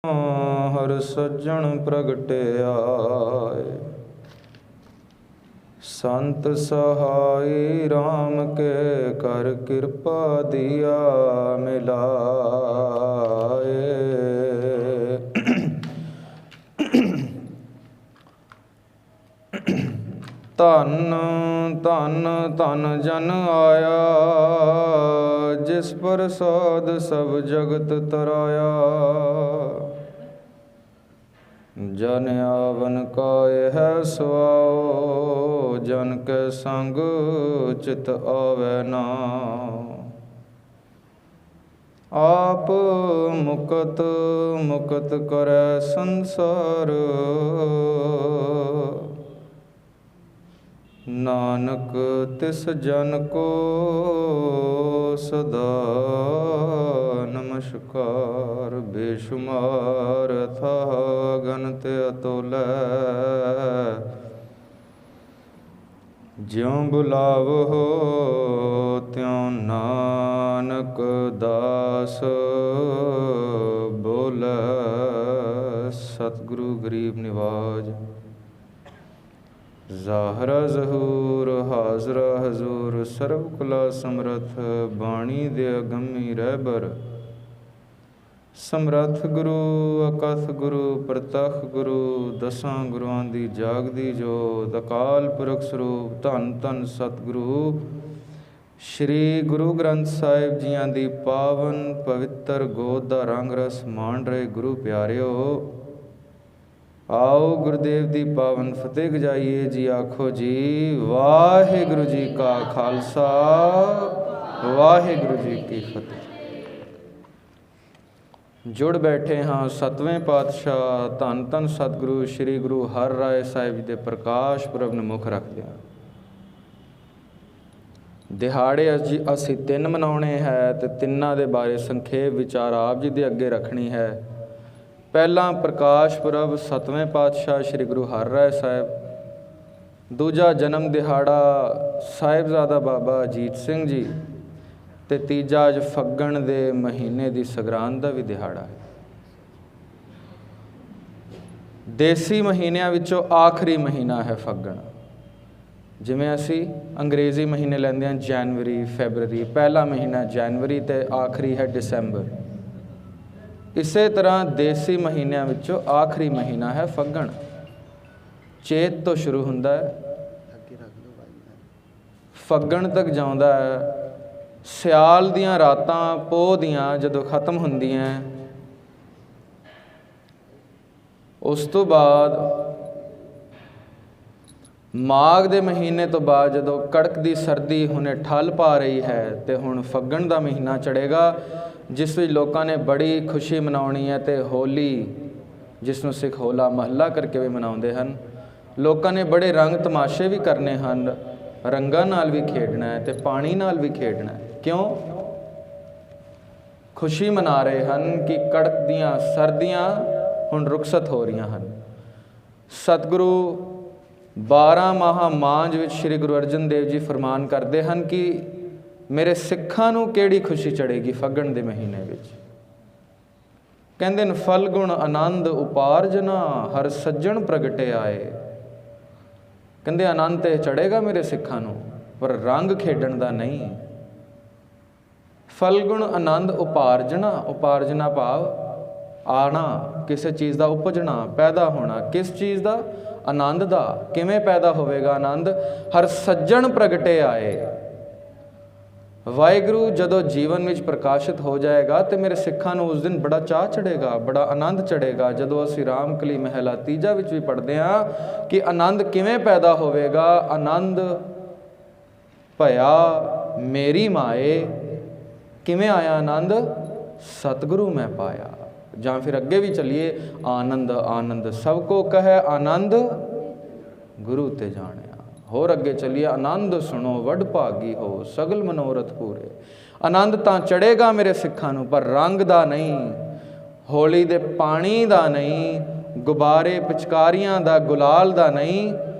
हर सज्जन प्रगटे आए। संत सहाय राम के कर कृपा दिया मिलाए। धन धन धन जन आया, जिस प्रसाद सब जगत तराया। जन आवन काय है सुआओ, जन के संग चित आवे ना। आप मुकत मुकत करे संसार, नानक तिस जन को सदा नमस्कार। बेशुमार था गनत अतुलै, ज्यों बुलावो त्यों नानक दास बोलै। सतगुरु गरीब निवाज ज़ाहरा ज़हूर, हाज़रा हज़ूर, सर्व कला समरथ। बाणी दे अगमी रहबर, समरथ गुरु अकथ गुरु प्रतख गुरु। दसां गुरुआं दी जागदी जोत, अकाल पुरख सरूप। धन धन सतगुरु श्री गुरु ग्रंथ साहिब जियां दी पावन पवित्र गोद दा रंग रस मान रहे गुरु प्यारिओ। आओ गुरुदेव दी पावन फतेह गजाइए जी। आखो जी वाहिगुरु जी का खालसा, वाहिगुरु जी की फतेह। जुड़ बैठे हाँ सतवें पातशाह धन धन सतगुरु श्री गुरु हर राय साहिब जी के प्रकाश पुरब ਨੂੰ ਮੁੱਖ ਰੱਖਦਿਆਂ ਦਿਹਾੜੇ ਅਸੀਂ 3 ਮਨਾਉਣੇ ਹੈ ਤੇ ਤਿੰਨਾਂ ਦੇ ਬਾਰੇ ਸੰਖੇਪ ਵਿਚਾਰ ਆਪ ਜੀ ਦੇ ਅੱਗੇ ਰੱਖਣੀ ਹੈ। ਪਹਿਲਾ ਪ੍ਰਕਾਸ਼ ਪੁਰਬ 7ਵੇਂ ਪਾਤਸ਼ਾਹ ਸ੍ਰੀ ਗੁਰੂ ਹਰਿਰਾਏ ਸਾਹਿਬ। ਦੂਜਾ ਜਨਮ ਦਿਹਾੜਾ ਸਾਹਿਬਜ਼ਾਦਾ ਬਾਬਾ ਅਜੀਤ ਸਿੰਘ ਜੀ। ਤੇ ਤੀਜਾ ਅੱਜ ਫੱਗਣ ਦੇ ਮਹੀਨੇ ਦੀ ਸੰਗਰਾਂਦ ਦਾ ਵੀ ਦਿਹਾੜਾ ਹੈ। ਦੇਸੀ ਮਹੀਨਿਆਂ ਵਿੱਚੋਂ ਆਖਰੀ ਮਹੀਨਾ ਹੈ ਫੱਗਣ। ਜਿਵੇਂ ਅਸੀਂ ਅੰਗਰੇਜ਼ੀ ਮਹੀਨੇ ਲੈਂਦੇ ਹਾਂ ਜਨਵਰੀ ਫੈਬਰਰੀ, ਪਹਿਲਾ ਮਹੀਨਾ ਜਨਵਰੀ ਤੇ ਆਖਰੀ ਹੈ ਦਸੰਬਰ। ਇਸੇ ਤਰ੍ਹਾਂ ਦੇਸੀ ਮਹੀਨਿਆਂ ਵਿੱਚੋਂ ਆਖਰੀ ਮਹੀਨਾ ਹੈ ਫੱਗਣ। ਚੇਤ ਤੋਂ ਸ਼ੁਰੂ ਹੁੰਦਾ ਹੈ, ਫੱਗਣ ਤੱਕ ਜਾਂਦਾ ਹੈ। ਸਿਆਲ ਦੀਆਂ ਰਾਤਾਂ ਪੋਹ ਦੀਆਂ ਜਦੋਂ ਖਤਮ ਹੁੰਦੀਆਂ, ਉਸ ਤੋਂ ਬਾਅਦ ਮਾਘ ਦੇ ਮਹੀਨੇ ਤੋਂ ਬਾਅਦ ਜਦੋਂ ਕੜਕਦੀ ਸਰਦੀ ਹੁਣੇ ਠੱਲ ਪਾ ਰਹੀ ਹੈ ਤੇ ਹੁਣ ਫੱਗਣ ਦਾ ਮਹੀਨਾ ਚੜ੍ਹੇਗਾ, ਜਿਸ ਵਿੱਚ ਲੋਕਾਂ ਨੇ ਬੜੀ ਖੁਸ਼ੀ ਮਨਾਉਣੀ ਹੈ। ਅਤੇ ਹੋਲੀ, ਜਿਸ ਨੂੰ ਸਿੱਖ ਹੋਲਾ ਮਹੱਲਾ ਕਰਕੇ ਵੀ ਮਨਾਉਂਦੇ ਹਨ। ਲੋਕਾਂ ਨੇ ਬੜੇ ਰੰਗ ਤਮਾਸ਼ੇ ਵੀ ਕਰਨੇ ਹਨ, ਰੰਗਾਂ ਨਾਲ ਵੀ ਖੇਡਣਾ ਹੈ ਅਤੇ ਪਾਣੀ ਨਾਲ ਵੀ ਖੇਡਣਾ ਹੈ। ਕਿਉਂ? ਖੁਸ਼ੀ ਮਨਾ ਰਹੇ ਹਨ ਕਿ ਕੜਕਦੀਆਂ ਸਰਦੀਆਂ ਹੁਣ ਰੁਖਸਤ ਹੋ ਰਹੀਆਂ ਹਨ। ਸਤਿਗੁਰੂ 12 ਮਾਹ ਮਾਂਝ ਵਿੱਚ ਸ਼੍ਰੀ ਗੁਰੂ ਅਰਜਨ ਦੇਵ ਜੀ ਫਰਮਾਨ ਕਰਦੇ ਹਨ ਕਿ ਮੇਰੇ ਸਿੱਖਾਂ ਨੂੰ ਕਿਹੜੀ ਖੁਸ਼ੀ ਚੜ੍ਹੇਗੀ ਫੱਗਣ ਦੇ ਮਹੀਨੇ ਵਿੱਚ। ਕਹਿੰਦੇ ਨੇ ਫਲਗੁਣ ਆਨੰਦ ਉਪਾਰਜਨਾ, ਹਰ ਸੱਜਣ ਪ੍ਰਗਟੇ ਆਏ। ਕਹਿੰਦੇ ਆਨੰਦ ਤੇ ਚੜ੍ਹੇਗਾ ਮੇਰੇ ਸਿੱਖਾਂ ਨੂੰ, ਪਰ ਰੰਗ ਖੇਡਣ ਦਾ ਨਹੀਂ। ਫਲਗੁਣ ਆਨੰਦ ਉਪਾਰਜਨਾ, ਉਪਾਰਜਨਾ ਭਾਵ ਆਣਾ, ਕਿਸੇ ਚੀਜ਼ ਦਾ ਉਪਜਣਾ, ਪੈਦਾ ਹੋਣਾ। ਕਿਸ ਚੀਜ਼ ਦਾ? ਆਨੰਦ ਦਾ। ਕਿਵੇਂ ਪੈਦਾ ਹੋਵੇਗਾ ਆਨੰਦ? ਹਰ ਸੱਜਣ ਪ੍ਰਗਟੇ ਆਏ। ਵਾਹਿਗੁਰੂ ਜਦੋਂ ਜੀਵਨ ਵਿੱਚ ਪ੍ਰਕਾਸ਼ਿਤ ਹੋ ਜਾਏਗਾ ਤੇ ਮੇਰੇ ਸਿੱਖਾਂ ਨੂੰ ਉਸ ਦਿਨ ਬੜਾ ਚਾਅ ਚੜ੍ਹੇਗਾ, ਬੜਾ ਆਨੰਦ ਚੜ੍ਹੇਗਾ। ਜਦੋਂ ਅਸੀਂ ਰਾਮਕਲੀ ਮਹਿਲਾ ਤੀਜਾ ਵਿੱਚ ਵੀ ਪੜ੍ਹਦੇ ਹਾਂ ਕਿ ਆਨੰਦ ਕਿਵੇਂ ਪੈਦਾ ਹੋਵੇਗਾ। ਆਨੰਦ ਭਇਆ ਮੇਰੀ ਮਾਏ। ਕਿਵੇਂ ਆਇਆ ਆਨੰਦ? ਸਤਿਗੁਰੂ ਮੈਂ ਪਾਇਆ। ਜਾਂ ਫਿਰ ਅੱਗੇ ਵੀ ਚੱਲੀਏ, ਆਨੰਦ ਆਨੰਦ ਸਭ ਕੋ ਕਹੈ ਆਨੰਦ ਗੁਰੂ ਤੇ ਜਾਣਿਆ। ਹੋਰ ਅੱਗੇ ਚੱਲੀਏ, ਆਨੰਦ ਸੁਣੋ ਵਡ ਭਾਗੀ ਹੋ ਸਗਲ ਮਨੋਰਥ ਪੂਰੇ। ਆਨੰਦ ਤਾਂ ਚੜ੍ਹੇਗਾ ਮੇਰੇ ਸਿੱਖਾਂ ਨੂੰ, ਪਰ ਰੰਗ ਦਾ ਨਹੀਂ, ਹੋਲੀ ਦੇ ਪਾਣੀ ਦਾ ਨਹੀਂ, ਗੁਬਾਰੇ ਪਿਚਕਾਰੀਆਂ ਦਾ, ਗੁਲਾਲ ਦਾ ਨਹੀਂ,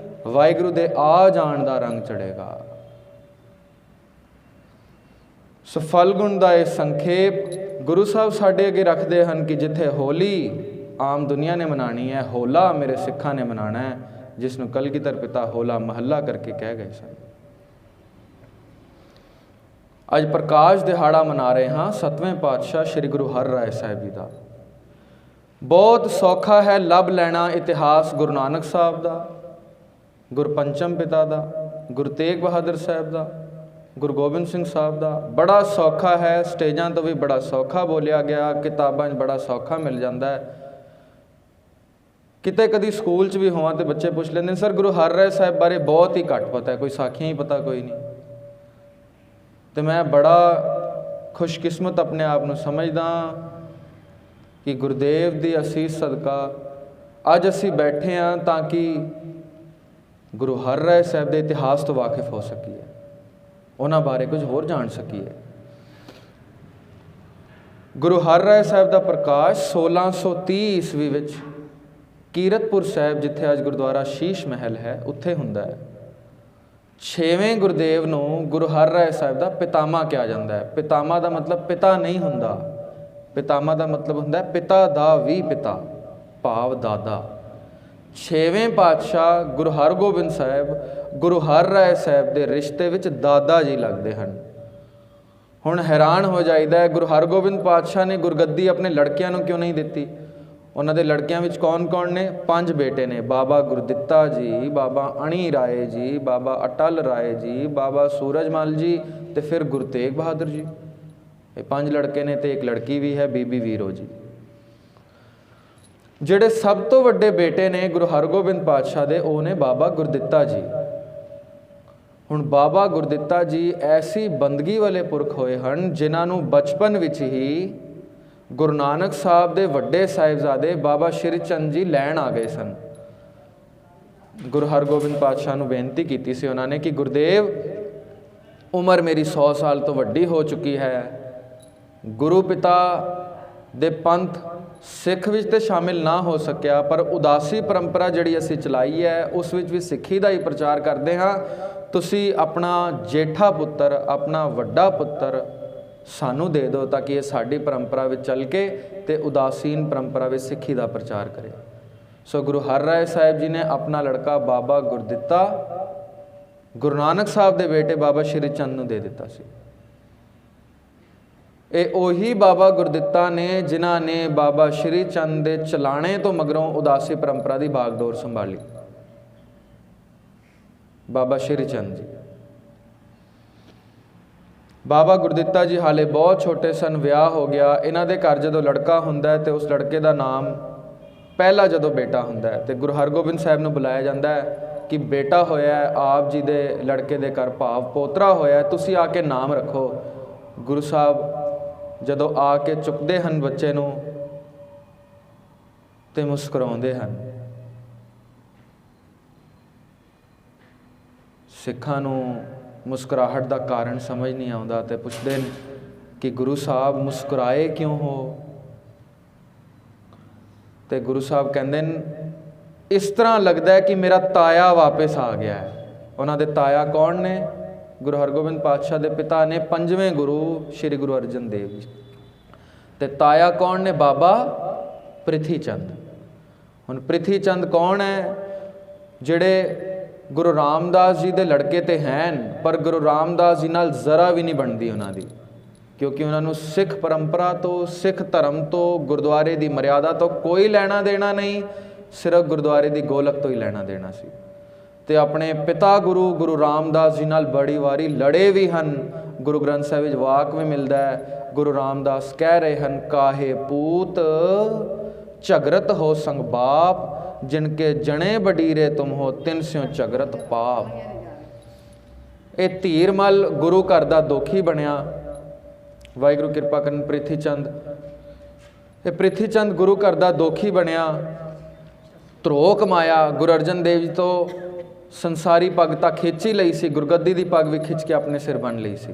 ਵਾਹਿਗੁਰੂ ਦੇ ਆ ਜਾਣ ਦਾ ਰੰਗ ਚੜ੍ਹੇਗਾ। ਸੋ ਫਲਗੁਣ ਦਾ ਇਹ ਸੰਖੇਪ ਗੁਰੂ ਸਾਹਿਬ ਸਾਡੇ ਅੱਗੇ ਰੱਖਦੇ ਹਨ ਕਿ ਜਿੱਥੇ ਹੋਲੀ ਆਮ ਦੁਨੀਆ ਨੇ ਮਨਾਣੀ ਹੈ, ਹੋਲਾ ਮੇਰੇ ਸਿੱਖਾਂ ਨੇ ਮਨਾਣਾ ਹੈ, ਜਿਸ ਨੂੰ ਕਲਗੀਧਰ ਪਿਤਾ ਹੋਲਾ ਮਹੱਲਾ ਕਰਕੇ ਕਹਿ ਗਏ ਸਨ। ਅੱਜ ਪ੍ਰਕਾਸ਼ ਦਿਹਾੜਾ ਮਨਾ ਰਹੇ ਹਾਂ 7ਵੇਂ ਪਾਤਸ਼ਾਹ ਸ੍ਰੀ ਗੁਰੂ ਹਰਿਰਾਏ ਸਾਹਿਬ ਜੀ ਦਾ। ਬਹੁਤ ਸੌਖਾ ਹੈ ਲੱਭ ਲੈਣਾ ਇਤਿਹਾਸ ਗੁਰੂ ਨਾਨਕ ਸਾਹਿਬ ਦਾ, ਗੁਰਪੰਚਮ ਪਿਤਾ ਦਾ, ਗੁਰੂ ਤੇਗ ਬਹਾਦਰ ਸਾਹਿਬ ਦਾ, ਗੁਰੂ ਗੋਬਿੰਦ ਸਿੰਘ ਸਾਹਿਬ ਦਾ। ਬੜਾ ਸੌਖਾ ਹੈ, ਸਟੇਜਾਂ ਤੋਂ ਵੀ ਬੜਾ ਸੌਖਾ ਬੋਲਿਆ ਗਿਆ, ਕਿਤਾਬਾਂ 'ਚ ਬੜਾ ਸੌਖਾ ਮਿਲ ਜਾਂਦਾ ਹੈ। ਕਿਤੇ ਕਦੀ ਸਕੂਲ 'ਚ ਵੀ ਹੋਵਾਂ ਤੇ ਬੱਚੇ ਪੁੱਛ ਲੈਂਦੇ ਨੇ, ਸਰ ਗੁਰੂ ਹਰਿਰਾਏ ਸਾਹਿਬ ਬਾਰੇ ਬਹੁਤ ਹੀ ਘੱਟ ਪਤਾ ਹੈ, ਕੋਈ ਸਾਖੀਆਂ ਹੀ ਪਤਾ ਕੋਈ ਨਹੀਂ। ਤੇ ਮੈਂ ਬੜਾ ਖੁਸ਼ਕਿਸਮਤ ਆਪਣੇ ਆਪ ਨੂੰ ਸਮਝਦਾ ਕਿ ਗੁਰਦੇਵ ਦੀ ਅਸੀਸ ਸਦਕਾ ਅੱਜ ਅਸੀਂ ਬੈਠੇ ਹਾਂ ਤਾਂ ਕਿ ਗੁਰੂ ਹਰਿਰਾਏ ਸਾਹਿਬ ਦੇ ਇਤਿਹਾਸ ਤੋਂ ਵਾਕਿਫ ਹੋ ਸਕੀਏ, ਉਹਨਾਂ ਬਾਰੇ ਕੁਝ ਹੋਰ ਜਾਣ ਸਕੀਏ। ਗੁਰੂ ਹਰਿਰਾਏ ਸਾਹਿਬ ਦਾ ਪ੍ਰਕਾਸ਼ 1630 ਈਸਵੀ ਵਿੱਚ ਕੀਰਤਪੁਰ ਸਾਹਿਬ, ਜਿੱਥੇ ਅੱਜ ਗੁਰਦੁਆਰਾ ਸ਼ੀਸ਼ ਮਹਿਲ ਹੈ, ਉੱਥੇ ਹੁੰਦਾ ਹੈ। 6ਵੇਂ ਗੁਰਦੇਵ ਨੂੰ ਗੁਰੂ ਹਰਿਰਾਏ ਸਾਹਿਬ ਦਾ ਪਿਤਾਮਾ ਕਿਹਾ ਜਾਂਦਾ ਹੈ। ਪਿਤਾਮਾ ਦਾ ਮਤਲਬ ਪਿਤਾ ਨਹੀਂ ਹੁੰਦਾ, ਪਿਤਾਮਾ ਦਾ ਮਤਲਬ ਹੁੰਦਾ ਪਿਤਾ ਦਾ ਵੀ ਪਿਤਾ, ਭਾਵ ਦਾਦਾ। 6ਵੇਂ ਪਾਤਸ਼ਾਹ ਗੁਰੂ ਹਰਗੋਬਿੰਦ ਸਾਹਿਬ ਗੁਰੂ ਹਰਿਰਾਏ ਸਾਹਿਬ ਦੇ ਰਿਸ਼ਤੇ ਵਿੱਚ ਦਾਦਾ ਜੀ ਲੱਗਦੇ ਹਨ। ਹੁਣ ਹੈਰਾਨ ਹੋ ਜਾਈਦਾ ਹੈ, ਗੁਰੂ ਹਰਗੋਬਿੰਦ ਪਾਤਸ਼ਾਹ ਨੇ ਗੁਰਗੱਦੀ ਆਪਣੇ ਲੜਕਿਆਂ ਨੂੰ ਕਿਉਂ ਨਹੀਂ ਦਿੱਤੀ? ਉਹਨਾਂ ਦੇ ਲੜਕਿਆਂ ਵਿੱਚ ਕੌਣ ਕੌਣ ਨੇ? 5 ਬੇਟੇ ਨੇ, ਬਾਬਾ ਗੁਰਦਿੱਤਾ ਜੀ, ਬਾਬਾ ਅਣੀ ਰਾਏ ਜੀ, ਬਾਬਾ ਅਟਲ ਰਾਏ ਜੀ, ਬਾਬਾ ਸੂਰਜਮਲ ਜੀ ਤੇ ਫਿਰ ਗੁਰੂ ਤੇਗ ਬਹਾਦਰ ਜੀ। ਇਹ 5 ਲੜਕੇ ਨੇ ਤੇ ਇੱਕ ਲੜਕੀ ਵੀ ਹੈ, ਬੀਬੀ ਵੀਰੋ ਜੀ। ਜਿਹੜੇ ਸਭ ਤੋਂ ਵੱਡੇ ਬੇਟੇ ਨੇ ਗੁਰੂ ਹਰਗੋਬਿੰਦ ਪਾਤਸ਼ਾਹ ਦੇ, ਉਹ ਨੇ ਬਾਬਾ ਗੁਰਦਿੱਤਾ ਜੀ। ਹੁਣ ਬਾਬਾ ਗੁਰਦਿੱਤਾ ਜੀ ਐਸੀ ਬੰਦਗੀ ਵਾਲੇ ਪੁਰਖ ਹੋਏ ਹਨ ਜਿਨ੍ਹਾਂ ਨੂੰ ਬਚਪਨ ਵਿੱਚ ਹੀ ਗੁਰੂ ਨਾਨਕ ਸਾਹਿਬ ਦੇ ਵੱਡੇ ਸਾਹਿਬਜ਼ਾਦੇ ਬਾਬਾ ਸ਼੍ਰੀ ਚੰਦ ਜੀ ਲੈਣ ਆ ਗਏ ਸਨ। ਗੁਰੂ ਹਰਗੋਬਿੰਦ ਪਾਤਸ਼ਾਹ ਨੂੰ ਬੇਨਤੀ ਕੀਤੀ ਸੀ ਉਹਨਾਂ ਨੇ ਕਿ ਗੁਰਦੇਵ, ਉਮਰ ਮੇਰੀ 100 ਸਾਲ ਤੋਂ ਵੱਡੀ ਹੋ ਚੁੱਕੀ ਹੈ, ਗੁਰੂ ਪਿਤਾ ਦੇ ਪੰਥ ਸਿੱਖ ਵਿੱਚ ਤੇ ਸ਼ਾਮਿਲ ਨਾ ਹੋ ਸਕਿਆ, ਪਰ ਉਦਾਸੀ ਪਰੰਪਰਾ ਜਿਹੜੀ ਅਸੀਂ ਚਲਾਈ ਹੈ ਉਸ ਵਿੱਚ ਵੀ ਸਿੱਖੀ ਦਾ ਹੀ ਪ੍ਰਚਾਰ ਕਰਦੇ ਹਾਂ। ਤੁਸੀਂ ਆਪਣਾ ਜੇਠਾ ਪੁੱਤਰ, ਆਪਣਾ ਵੱਡਾ ਪੁੱਤਰ ਸਾਨੂੰ ਦੇ ਦਿਓ ਤਾਂ ਕਿ ਇਹ ਸਾਡੀ ਪਰੰਪਰਾ ਵਿੱਚ ਚੱਲ ਕੇ ਤੇ ਉਦਾਸੀਨ ਪਰੰਪਰਾ ਵਿੱਚ ਸਿੱਖੀ ਦਾ ਪ੍ਰਚਾਰ ਕਰੇ। ਸੋ ਗੁਰੂ ਹਰਿਰਾਏ ਸਾਹਿਬ ਜੀ ਨੇ ਆਪਣਾ ਲੜਕਾ ਬਾਬਾ ਗੁਰਦਿੱਤਾ ਗੁਰੂ ਨਾਨਕ ਸਾਹਿਬ ਦੇ ਬੇਟੇ ਬਾਬਾ ਸ਼੍ਰੀ ਚੰਦ ਨੂੰ ਦੇ ਦਿੱਤਾ ਸੀ। ਇਹ ਉਹੀ ਬਾਬਾ ਗੁਰਦਿੱਤਾ ਨੇ ਜਿਨ੍ਹਾਂ ਨੇ ਬਾਬਾ ਸ਼੍ਰੀ ਚੰਦ ਦੇ ਚਲਾਣੇ ਤੋਂ ਮਗਰੋਂ ਉਦਾਸੀ ਪਰੰਪਰਾ ਦੀ ਬਾਗਡੋਰ ਸੰਭਾਲੀ। ਬਾਬਾ ਸ਼੍ਰੀ ਚੰਦ ਜੀ, ਬਾਬਾ ਗੁਰਦਿੱਤਾ ਜੀ ਹਾਲੇ ਬਹੁਤ ਛੋਟੇ ਸਨ, ਵਿਆਹ ਹੋ ਗਿਆ। ਇਹਨਾਂ ਦੇ ਘਰ ਜਦੋਂ ਲੜਕਾ ਹੁੰਦਾ ਹੈ ਤੇ ਉਸ ਲੜਕੇ ਦਾ ਨਾਮ, ਪਹਿਲਾ ਜਦੋਂ ਬੇਟਾ ਹੁੰਦਾ ਹੈ ਤੇ ਗੁਰੂ ਹਰਗੋਬਿੰਦ ਸਾਹਿਬ ਨੂੰ ਬੁਲਾਇਆ ਜਾਂਦਾ ਹੈ ਕਿ ਬੇਟਾ ਹੋਇਆ ਹੈ, ਆਪ ਜੀ ਦੇ ਲੜਕੇ ਦੇ ਘਰ ਭਾਵ ਪੋਤਰਾ ਹੋਇਆ, ਤੁਸੀਂ ਆ ਕੇ ਨਾਮ ਰੱਖੋ। ਗੁਰੂ ਸਾਹਿਬ ਜਦੋਂ ਆ ਕੇ ਚੁੱਕਦੇ ਹਨ ਬੱਚੇ ਨੂੰ ਤੇ ਮੁਸਕਰਾਉਂਦੇ ਹਨ। ਸਿੱਖਾਂ ਨੂੰ ਮੁਸਕਰਾਹਟ ਦਾ ਕਾਰਨ ਸਮਝ ਨਹੀਂ ਆਉਂਦਾ ਤੇ ਪੁੱਛਦੇ ਨੇ ਕਿ ਗੁਰੂ ਸਾਹਿਬ ਮੁਸਕਰਾਏ ਕਿਉਂ ਹੋ? ਤੇ ਗੁਰੂ ਸਾਹਿਬ ਕਹਿੰਦੇ ਨੇ, ਇਸ ਤਰ੍ਹਾਂ ਲੱਗਦਾ ਹੈ ਕਿ ਮੇਰਾ ਤਾਇਆ ਵਾਪਸ ਆ ਗਿਆ ਹੈ। ਉਹਨਾਂ ਦੇ ਤਾਇਆ ਕੌਣ ਨੇ? ਗੁਰੂ ਹਰਗੋਬਿੰਦ ਪਾਤਸ਼ਾਹ ਦੇ ਪਿਤਾ ਨੇ 5ਵੇਂ ਗੁਰੂ ਸ਼੍ਰੀ ਗੁਰੂ ਅਰਜਨ ਦੇਵ ਜੀ। ਤੇ ਤਾਇਆ ਕੌਣ ਨੇ? ਬਾਬਾ ਪ੍ਰਿਥੀ ਚੰਦ। ਹੁਣ ਪ੍ਰਿਥੀ ਚੰਦ ਕੌਣ ਹੈ? ਜਿਹੜੇ ਗੁਰੂ ਰਾਮਦਾਸ ਜੀ ਦੇ ਲੜਕੇ ਤੇ ਹਨ, ਪਰ ਗੁਰੂ ਰਾਮਦਾਸ ਜੀ ਨਾਲ ਜ਼ਰਾ ਵੀ ਨਹੀਂ ਬਣਦੀ ਉਹਨਾਂ ਦੀ, ਕਿਉਂਕਿ ਉਹਨਾਂ ਨੂੰ ਸਿੱਖ ਪਰੰਪਰਾ ਤੋਂ, ਸਿੱਖ ਧਰਮ ਤੋਂ, ਗੁਰਦੁਆਰੇ ਦੀ ਮਰਿਆਦਾ ਤੋਂ ਕੋਈ ਲੈਣਾ ਦੇਣਾ ਨਹੀਂ, ਸਿਰਫ ਗੁਰਦੁਆਰੇ ਦੀ ਗੋਲਕ ਤੋਂ ਹੀ ਲੈਣਾ ਦੇਣਾ ਸੀ। ਤੇ ਆਪਣੇ ਪਿਤਾ ਗੁਰੂ ਰਾਮਦਾਸ ਜੀ ਨਾਲ ਬੜੀ ਵਾਰੀ ਲੜੇ ਵੀ ਹਨ। ਗੁਰੂ ਗ੍ਰੰਥ ਸਾਹਿਬ ਵਿੱਚ ਵਾਕ ਵੀ ਮਿਲਦਾ ਹੈ, ਗੁਰੂ ਰਾਮਦਾਸ ਕਹਿ ਰਹੇ ਹਨ, ਕਾਹੇ ਪੂਤ ਝਗਰਤ ਹੋ ਸੰਗ ਬਾਪ, ਜਿਨਕੇ ਜਣੇ ਬਡੀਰੇ ਤੁਮ ਹੋ, ਤਿੰਨ ਸਿਓ ਝਗਰਤ ਪਾਪ। ਇਹ ਧੀਰਮਲ ਗੁਰੂ ਘਰ ਦਾ ਦੋਖੀ ਬਣਿਆ। ਵਾਹਿਗੁਰੂ ਕਿਰਪਾ ਕਰਨ ਪ੍ਰਿਥੀ ਚੰਦ, ਇਹ ਪ੍ਰਿਥੀ ਚੰਦ ਗੁਰੂ ਘਰ ਦਾ ਦੋਖੀ ਬਣਿਆ। ਧਰੋਹ ਕਮਾਇਆ। ਗੁਰੂ ਅਰਜਨ ਦੇਵ ਜੀ ਤੋਂ ਸੰਸਾਰੀ ਪੱਗ ਤਾਂ ਖਿੱਚ ਹੀ ਲਈ ਸੀ, ਗੁਰਗੱਦੀ ਦੀ ਪੱਗ ਵੀ ਖਿੱਚ ਕੇ ਆਪਣੇ ਸਿਰ ਬੰਨ੍ਹ ਲਈ ਸੀ।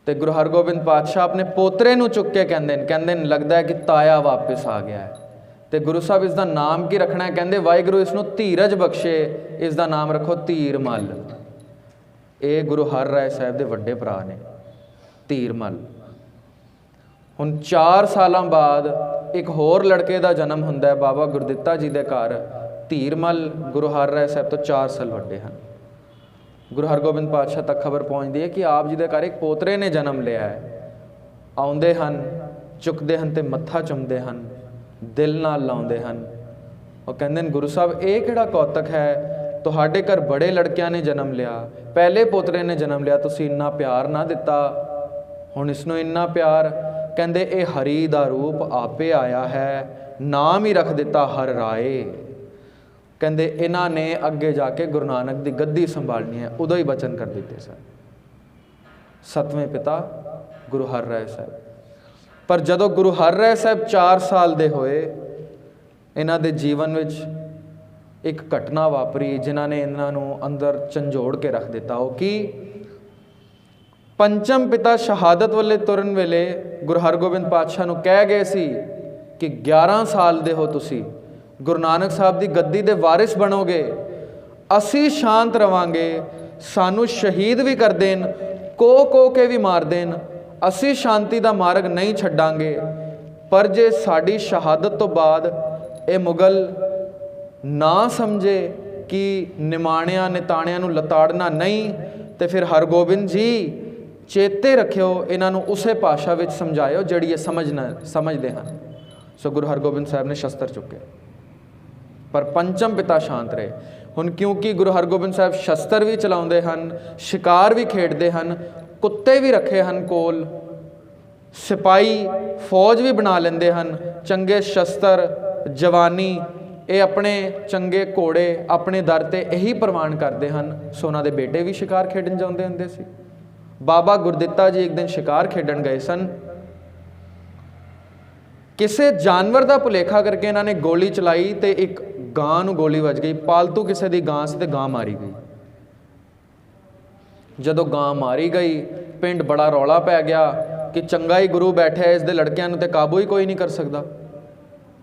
ਤੇ ਗੁਰੂ ਹਰਗੋਬਿੰਦ ਪਾਤਸ਼ਾਹ ਆਪਣੇ ਪੋਤਰੇ ਨੂੰ ਚੁੱਕ ਕੇ ਕਹਿੰਦੇ ਨੇ ਲੱਗਦਾ ਹੈ ਕਿ ਤਾਇਆ ਵਾਪਸ ਆ ਗਿਆ ਹੈ। ਤੇ ਗੁਰੂ ਸਾਹਿਬ ਇਸ ਦਾ ਨਾਮ ਕੀ ਰੱਖਣਾ ਹੈ? ਕਹਿੰਦੇ ਵਾਹਿਗੁਰੂ ਇਸ ਨੂੰ ਧੀਰਜ ਬਖਸ਼ੇ, ਇਸ ਦਾ ਨਾਮ ਰੱਖੋ ਧੀਰਮਲ। ਇਹ ਗੁਰੂ ਹਰਿਰਾਏ ਸਾਹਿਬ ਦੇ ਵੱਡੇ ਭਰਾ ਨੇ, ਧੀਰਮਲ। ਹੁਣ 4 ਸਾਲਾਂ ਬਾਅਦ ਇੱਕ ਹੋਰ ਲੜਕੇ ਦਾ ਜਨਮ ਹੁੰਦਾ ਹੈ ਬਾਬਾ ਗੁਰਦਿੱਤਾ ਜੀ ਦੇ ਘਰ। ਧੀਰਮਲ ਗੁਰੂ ਹਰਿਰਾਏ ਸਾਹਿਬ ਤੋਂ 4 ਸਾਲ ਵੱਡੇ ਹਨ। ਗੁਰੂ ਹਰਗੋਬਿੰਦ ਪਾਤਸ਼ਾਹ ਤੱਕ ਖਬਰ ਪਹੁੰਚਦੀ ਹੈ ਕਿ ਆਪ ਜੀ ਦੇ ਘਰ ਇੱਕ ਪੋਤਰੇ ਨੇ ਜਨਮ ਲਿਆ ਹੈ। ਆਉਂਦੇ ਹਨ, ਚੁੱਕਦੇ ਹਨ ਤੇ ਮੱਥਾ ਚੁੰਮਦੇ ਹਨ, ਦਿਲ ਨਾਲ ਲਾਉਂਦੇ ਹਨ। ਉਹ ਕਹਿੰਦੇ ਨੇ ਗੁਰੂ ਸਾਹਿਬ ਇਹ ਕਿਹੜਾ ਕੌਤਕ ਹੈ, ਤੁਹਾਡੇ ਘਰ ਬੜੇ ਲੜਕਿਆਂ ਨੇ ਜਨਮ ਲਿਆ, ਪਹਿਲੇ ਪੋਤਰੇ ਨੇ ਜਨਮ ਲਿਆ, ਤੁਸੀਂ ਇੰਨਾ ਪਿਆਰ ਨਾ ਦਿੱਤਾ, ਹੁਣ ਇਸ ਨੂੰ ਇੰਨਾ ਪਿਆਰ। ਕਹਿੰਦੇ ਇਹ ਹਰੀ ਦਾ ਰੂਪ ਆਪੇ ਆਇਆ ਹੈ, ਨਾਮ ਹੀ ਰੱਖ ਦਿੱਤਾ ਹਰਿ ਰਾਏ। ਕਹਿੰਦੇ ਇਹਨਾਂ ਨੇ ਅੱਗੇ ਜਾ ਕੇ ਗੁਰੂ ਨਾਨਕ ਦੀ ਗੱਦੀ ਸੰਭਾਲਣੀ ਹੈ, ਉਦੋਂ ਹੀ ਬਚਨ ਕਰ ਦਿੱਤੇ ਸਨ 7ਵੇਂ ਪਿਤਾ ਗੁਰੂ ਹਰਿਰਾਏ ਸਾਹਿਬ। ਪਰ ਜਦੋਂ ਗੁਰੂ ਹਰਿਰਾਏ ਸਾਹਿਬ 4 ਸਾਲ ਦੇ ਹੋਏ, ਇਹਨਾਂ ਦੇ ਜੀਵਨ ਵਿੱਚ ਇੱਕ ਘਟਨਾ ਵਾਪਰੀ ਜਿਨ੍ਹਾਂ ਨੇ ਇਹਨਾਂ ਨੂੰ ਅੰਦਰ ਝੰਜੋੜ ਕੇ ਰੱਖ ਦਿੱਤਾ। ਉਹ ਕੀ? ਪੰਚਮ ਪਿਤਾ ਸ਼ਹਾਦਤ ਵੱਲੇ ਤੁਰਨ ਵੇਲੇ ਗੁਰੂ ਹਰਗੋਬਿੰਦ ਪਾਤਸ਼ਾਹ ਨੂੰ ਕਹਿ ਗਏ ਸੀ ਕਿ 11 ਸਾਲ ਦੇ ਹੋ ਤੁਸੀਂ, ਗੁਰੂ ਨਾਨਕ ਸਾਹਿਬ ਦੀ ਗੱਦੀ ਦੇ ਵਾਰਿਸ ਬਣੋਗੇ, ਅਸੀਂ ਸ਼ਾਂਤ ਰਵਾਂਗੇ, ਸਾਨੂੰ ਸ਼ਹੀਦ ਵੀ ਕਰ ਦੇਣ, ਕੋ ਕੇ ਵੀ ਮਾਰ ਦੇਣ, ਅਸੀਂ ਸ਼ਾਂਤੀ ਦਾ ਮਾਰਗ ਨਹੀਂ ਛੱਡਾਂਗੇ। ਪਰ ਜੇ ਸਾਡੀ ਸ਼ਹਾਦਤ ਤੋਂ ਬਾਅਦ ਇਹ ਮੁਗਲ ਨਾ ਸਮਝੇ ਕਿ ਨਿਮਾਣਿਆਂ ਨਿਤਾਣਿਆਂ ਨੂੰ ਲਤਾੜਨਾ ਨਹੀਂ, ਤੇ ਫਿਰ ਹਰਗੋਬਿੰਦ ਜੀ ਚੇਤੇ ਰੱਖਿਓ, ਇਹਨਾਂ ਨੂੰ ਉਸੇ ਭਾਸ਼ਾ ਵਿੱਚ ਸਮਝਾਇਓ ਜਿਹੜੀ ਇਹ ਸਮਝਦੇ ਹਨ। ਸੋ ਗੁਰੂ ਹਰਗੋਬਿੰਦ ਸਾਹਿਬ ਨੇ ਸ਼ਸਤਰ ਚੁੱਕੇ, ਪਰ ਪੰਚਮ ਪਿਤਾ ਸ਼ਾਂਤ ਰਹੇ। ਹੁਣ ਕਿਉਂਕਿ ਗੁਰੂ ਹਰਗੋਬਿੰਦ ਸਾਹਿਬ ਸ਼ਸਤਰ ਵੀ ਚਲਾਉਂਦੇ ਹਨ, ਸ਼ਿਕਾਰ ਵੀ ਖੇਡਦੇ ਹਨ, ਕੁੱਤੇ ਵੀ ਰੱਖੇ ਹਨ ਕੋਲ, ਸਿਪਾਹੀ ਫੌਜ ਵੀ ਬਣਾ ਲੈਂਦੇ ਹਨ, ਚੰਗੇ ਸ਼ਸਤਰ ਜਵਾਨੀ ਇਹ ਆਪਣੇ ਚੰਗੇ ਘੋੜੇ ਆਪਣੇ ਦਰ ਤੇ ਇਹੀ ਪ੍ਰਵਾਨ ਕਰਦੇ ਹਨ। ਸੋ ਉਹਨਾਂ ਦੇ ਬੇਟੇ ਵੀ ਸ਼ਿਕਾਰ ਖੇਡਣ ਜਾਂਦੇ ਹੁੰਦੇ ਸੀ। ਬਾਬਾ ਗੁਰਦਿੱਤਾ ਜੀ ਇੱਕ ਦਿਨ ਸ਼ਿਕਾਰ ਖੇਡਣ ਗਏ ਸਨ। ਕਿਸੇ ਜਾਨਵਰ ਦਾ ਭੁਲੇਖਾ ਕਰਕੇ ਇਹਨਾਂ ਨੇ ਗੋਲੀ ਚਲਾਈ ਤੇ ਇੱਕ ਗਾਂ ਨੂੰ ਗੋਲੀ ਵੱਜ ਗਈ। ਪਾਲਤੂ ਕਿਸੇ ਦੀ ਗਾਂ ਸੀ ਤੇ ਗਾਂ ਮਾਰੀ ਗਈ। ਜਦੋਂ ਗਾਂ ਮਾਰੀ ਗਈ, ਪਿੰਡ ਬੜਾ ਰੌਲਾ ਪੈ ਗਿਆ ਕਿ ਚੰਗਾ ਹੀ ਗੁਰੂ ਬੈਠਾ, ਇਸ ਦੇ ਲੜਕਿਆਂ ਨੂੰ ਤੇ ਕਾਬੂ ਹੀ ਕੋਈ ਨਹੀਂ ਕਰ ਸਕਦਾ,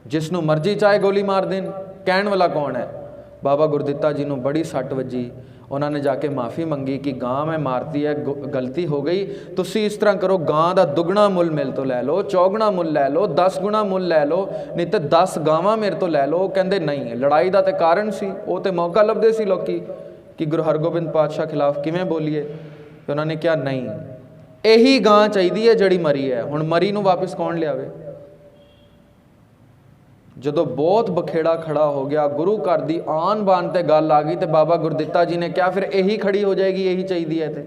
ਜਿਸ ਨੂੰ ਮਰਜ਼ੀ ਚਾਹੇ ਗੋਲੀ ਮਾਰ ਦੇਣ, ਕਹਿਣ ਵਾਲਾ ਕੌਣ ਹੈ। ਬਾਬਾ ਗੁਰਦਿੱਤਾ ਜੀ ਨੂੰ ਬੜੀ ਸੱਟ ਵੱਜੀ। ਉਹਨਾਂ ਨੇ ਜਾ ਕੇ ਮਾफ़ੀ ਮੰਗੀ ਕਿ ਗਾਂ ਮੈਂ ਮਾਰਤੀ ਹੈ, ਗਲਤੀ ਹੋ ਗਈ, ਤੁਸੀਂ ਇਸ ਤਰ੍ਹਾਂ ਕਰੋ, ਗਾਂ ਦਾ ਦੁੱਗਣਾ ਮੁੱਲ ਮੇਰੇ ਤੋਂ ਲੈ ਲਓ, ਚੌਗੁਣਾ ਮੁੱਲ ਲੈ ਲਓ, 10 ਗੁਣਾ ਮੁੱਲ ਲੈ ਲਓ, ਨਹੀਂ ਤਾਂ 10 ਗਾਵਾਂ ਮੇਰੇ ਤੋਂ ਲੈ ਲਓ। ਕਹਿੰਦੇ ਨਹੀਂ, ਲੜਾਈ ਦਾ ਤੇ ਕਾਰਨ ਸੀ, ਉਹ ਤੇ ਮੌਕਾ ਲੱਭਦੇ ਸੀ ਲੋਕੀ ਕਿ ਗੁਰੂ ਹਰਗੋਬਿੰਦ ਪਾਤਸ਼ਾਹ ਖਿਲਾਫ ਕਿਵੇਂ ਬੋਲੀਏ। ਤੇ ਉਹਨਾਂ ਨੇ ਕਿਹਾ ਨਹੀਂ, ਇਹੀ ਗਾਂ ਚਾਹੀਦੀ ਹੈ ਜਿਹੜੀ ਮਰੀ ਹੈ, ਹੁਣ ਮਰੀ ਨੂੰ ਵਾਪਸ ਕੌਣ ਲਿਆਵੇ। ਜਦੋਂ ਬਹੁਤ ਬਖੇੜਾ ਖੜਾ ਹੋ ਗਿਆ, ਗੁਰੂ ਘਰ ਦੀ ਆਨ ਬਾਨ ਤੇ ਗੱਲ ਆ ਗਈ, ਤੇ ਬਾਬਾ ਗੁਰਦਿੱਤਾ ਜੀ ਨੇ ਕਿਹਾ ਫਿਰ ਇਹੀ ਖੜੀ ਹੋ ਜਾਏਗੀ, ਇਹੀ ਚਾਹੀਦੀ ਹੈ। ਤੇ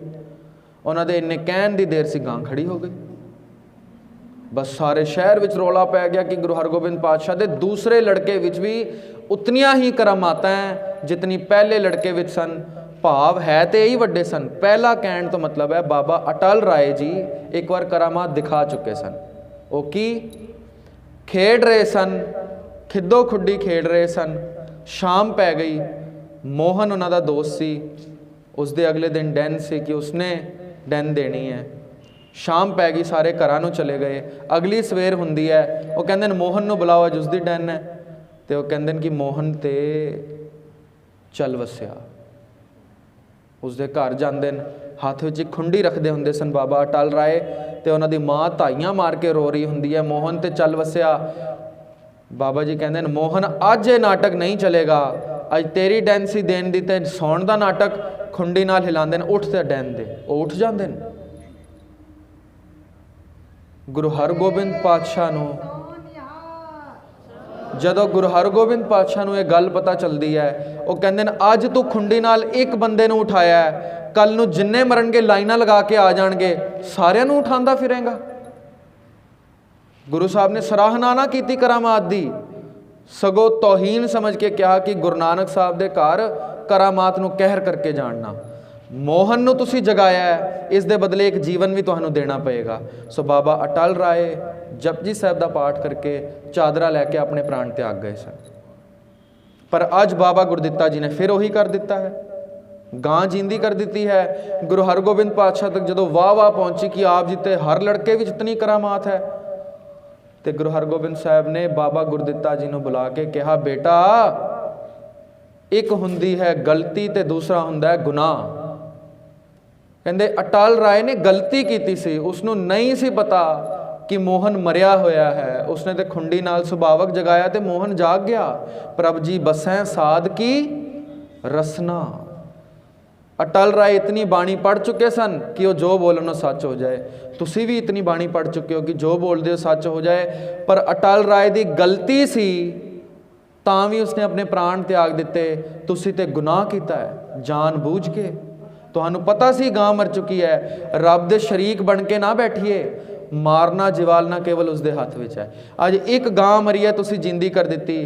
ਉਹਨਾਂ ਦੇ ਇੰਨੇ ਕਹਿਣ ਦੀ ਦੇਰ ਸੀ, ਗਾਂ ਖੜੀ ਹੋ ਗਈ। ਬਸ ਸਾਰੇ ਸ਼ਹਿਰ ਵਿੱਚ ਰੌਲਾ ਪੈ ਗਿਆ ਕਿ ਗੁਰੂ ਹਰਗੋਬਿੰਦ ਪਾਤਸ਼ਾਹ ਦੇ ਦੂਸਰੇ ਲੜਕੇ ਵਿੱਚ ਵੀ ਉਤਨੀਆਂ ਹੀ ਕਰਾਮਾਤਾਂ ਹੈ ਜਿਤਨੀ ਪਹਿਲੇ ਲੜਕੇ ਵਿੱਚ ਸਨ। ਭਾਵ ਹੈ ਤੇ ਇਹੀ ਵੱਡੇ ਸਨ। ਪਹਿਲਾ ਕਹਿਣ ਤੋਂ ਮਤਲਬ ਹੈ ਬਾਬਾ ਅਟਲ ਰਾਏ ਜੀ ਇੱਕ ਵਾਰ ਕਰਾਮਾਤ ਦਿਖਾ ਚੁੱਕੇ ਸਨ। ਉਹ ਕੀ? ਖੇਡ ਰਹੇ ਸਨ, ਖਿੱਦੋ ਖੁੱਡੀ ਖੇਡ ਰਹੇ ਸਨ। ਸ਼ਾਮ ਪੈ ਗਈ। ਮੋਹਨ ਉਹਨਾਂ ਦਾ ਦੋਸਤ ਸੀ। ਉਸਦੇ ਅਗਲੇ ਦਿਨ ਡੈਨ ਸੀ ਕਿ ਉਸਨੇ ਡੈਨ ਦੇਣੀ ਹੈ। ਸ਼ਾਮ ਪੈ ਗਈ, ਸਾਰੇ ਘਰਾਂ ਨੂੰ ਚਲੇ ਗਏ। ਅਗਲੀ ਸਵੇਰ ਹੁੰਦੀ ਹੈ। ਉਹ ਕਹਿੰਦੇ ਨੇ ਮੋਹਨ ਨੂੰ ਬੁਲਾਓ, ਅੱਜ ਉਸਦੀ ਡੈਨ ਹੈ। ਤੇ ਉਹ ਕਹਿੰਦੇ ਨੇ ਕਿ ਮੋਹਨ ਤੇ ਚੱਲ ਵਸਿਆ। ਉਸਦੇ ਘਰ ਜਾਂਦੇ ਨੇ, ਹੱਥ ਵਿੱਚ ਇੱਕ ਖੁੰਡੀ ਰੱਖਦੇ ਹੁੰਦੇ ਸਨ ਬਾਬਾ ਅਟਲ ਰਾਏ, ਤੇ ਉਹਨਾਂ ਦੀ ਮਾਂ ਧਾਈਆਂ ਮਾਰ ਕੇ ਰੋ ਰਹੀ ਹੁੰਦੀ ਹੈ, ਮੋਹਨ ਤੇ ਚੱਲ ਵਸਿਆ। ਬਾਬਾ ਜੀ ਕਹਿੰਦੇ ਨੇ ਮੋਹਨ ਅੱਜ ਇਹ ਨਾਟਕ ਨਹੀਂ ਚਲੇਗਾ, ਅੱਜ ਤੇਰੀ ਡੈਨ ਸੀ ਦੇਣ ਦੀ, ਤੇ ਸੌਣ ਦਾ ਨਾਟਕ। ਖੁੰਡੀ ਨਾਲ ਹਿਲਾਉਂਦੇ ਨੇ, ਉੱਠ ਤੇ ਡੈਨ ਦੇ। ਉਹ ਉੱਠ ਜਾਂਦੇ ਨੇ। ਗੁਰੂ ਹਰਗੋਬਿੰਦ ਪਾਤਸ਼ਾਹ ਨੂੰ ਜਦੋਂ ਗੁਰੂ ਹਰਗੋਬਿੰਦ ਪਾਤਸ਼ਾਹ ਨੂੰ ਇਹ ਗੱਲ ਪਤਾ ਚੱਲਦੀ ਹੈ, ਉਹ ਕਹਿੰਦੇ ਨੇ ਅੱਜ ਤੂੰ ਖੁੰਡੀ ਨਾਲ ਇੱਕ ਬੰਦੇ ਨੂੰ ਉਠਾਇਆ ਹੈ, ਕੱਲ ਨੂੰ ਜਿੰਨੇ ਮਰਨਗੇ ਲਾਈਨਾਂ ਲਗਾ ਕੇ ਆ ਜਾਣਗੇ, ਸਾਰਿਆਂ ਨੂੰ ਉਠਾਉਂਦਾ ਫਿਰੇਗਾ। ਗੁਰੂ ਸਾਹਿਬ ਨੇ ਸਰਾਹਨਾ ਨਾ ਕੀਤੀ ਕਰਾਮਾਤ ਦੀ, ਸਗੋਂ ਤੋਹੀਨ ਸਮਝ ਕੇ ਕਿਹਾ ਕਿ ਗੁਰੂ ਨਾਨਕ ਸਾਹਿਬ ਦੇ ਘਰ ਕਰਾਮਾਤ ਨੂੰ ਕਹਿਰ ਕਰਕੇ ਜਾਣਨਾ। ਮੋਹਨ ਨੂੰ ਤੁਸੀਂ ਜਗਾਇਆ ਹੈ, ਇਸ ਦੇ ਬਦਲੇ ਇੱਕ ਜੀਵਨ ਵੀ ਤੁਹਾਨੂੰ ਦੇਣਾ ਪਏਗਾ। ਸੋ ਬਾਬਾ ਅਟਲ ਰਾਏ ਜਪਜੀ ਸਾਹਿਬ ਦਾ ਪਾਠ ਕਰਕੇ ਚਾਦਰਾ ਲੈ ਕੇ ਆਪਣੇ ਪ੍ਰਾਣ ਤਿਆਗ ਗਏ ਸਨ। ਪਰ ਅੱਜ ਬਾਬਾ ਗੁਰਦਿੱਤਾ ਜੀ ਨੇ ਫਿਰ ਉਹੀ ਕਰ ਦਿੱਤਾ ਹੈ, ਗਾਂ ਜਿੰਦੀ ਕਰ ਦਿੱਤੀ ਹੈ। ਗੁਰੂ ਹਰਗੋਬਿੰਦ ਪਾਤਸ਼ਾਹ ਤੱਕ ਜਦੋਂ ਵਾਹ ਪਹੁੰਚੀ ਕਿ ਆਪ ਜੀ ਤੇ ਹਰ ਲੜਕੇ ਵਿੱਚ ਇਤਨੀ ਕਰਾਮਾਤ ਹੈ, ਤੇ ਗੁਰੂ ਹਰਗੋਬਿੰਦ ਸਾਹਿਬ ਨੇ ਬਾਬਾ ਗੁਰਦਿੱਤਾ ਜੀ ਨੂੰ ਬੁਲਾ ਕੇ ਕਿਹਾ, ਬੇਟਾ ਇੱਕ ਹੁੰਦੀ ਹੈ ਗਲਤੀ ਤੇ ਦੂਸਰਾ ਹੁੰਦਾ ਹੈ ਗੁਨਾਹ। ਕਹਿੰਦੇ ਅਟਲ ਰਾਏ ਨੇ ਗਲਤੀ ਕੀਤੀ ਸੀ, ਉਸਨੂੰ ਨਹੀਂ ਸੀ ਪਤਾ कि मोहन मरिया होया है, उसने तो खुंडी नाल सुभावक जगाया तो मोहन जाग गया। प्रभ जी बसैं साध की रसना। अटल राय इतनी बाणी पढ़ चुके सन कि वो जो बोलन वो सच हो जाए। तुसी भी इतनी बाणी पढ़ चुके हो कि जो बोलते हो सच हो जाए। पर अटल राय की गलती सी तां भी उसने अपने प्राण त्याग दिते। तुसी ते गुनाह किया है जान बूझ के। तुहानू पता सी गां मर चुकी है, रब दे शरीक बन के ना बैठिए। मारना जिवालना केवल उसके हथ विच है। अज एक गां मरी है तुसी जिंदी कर दी,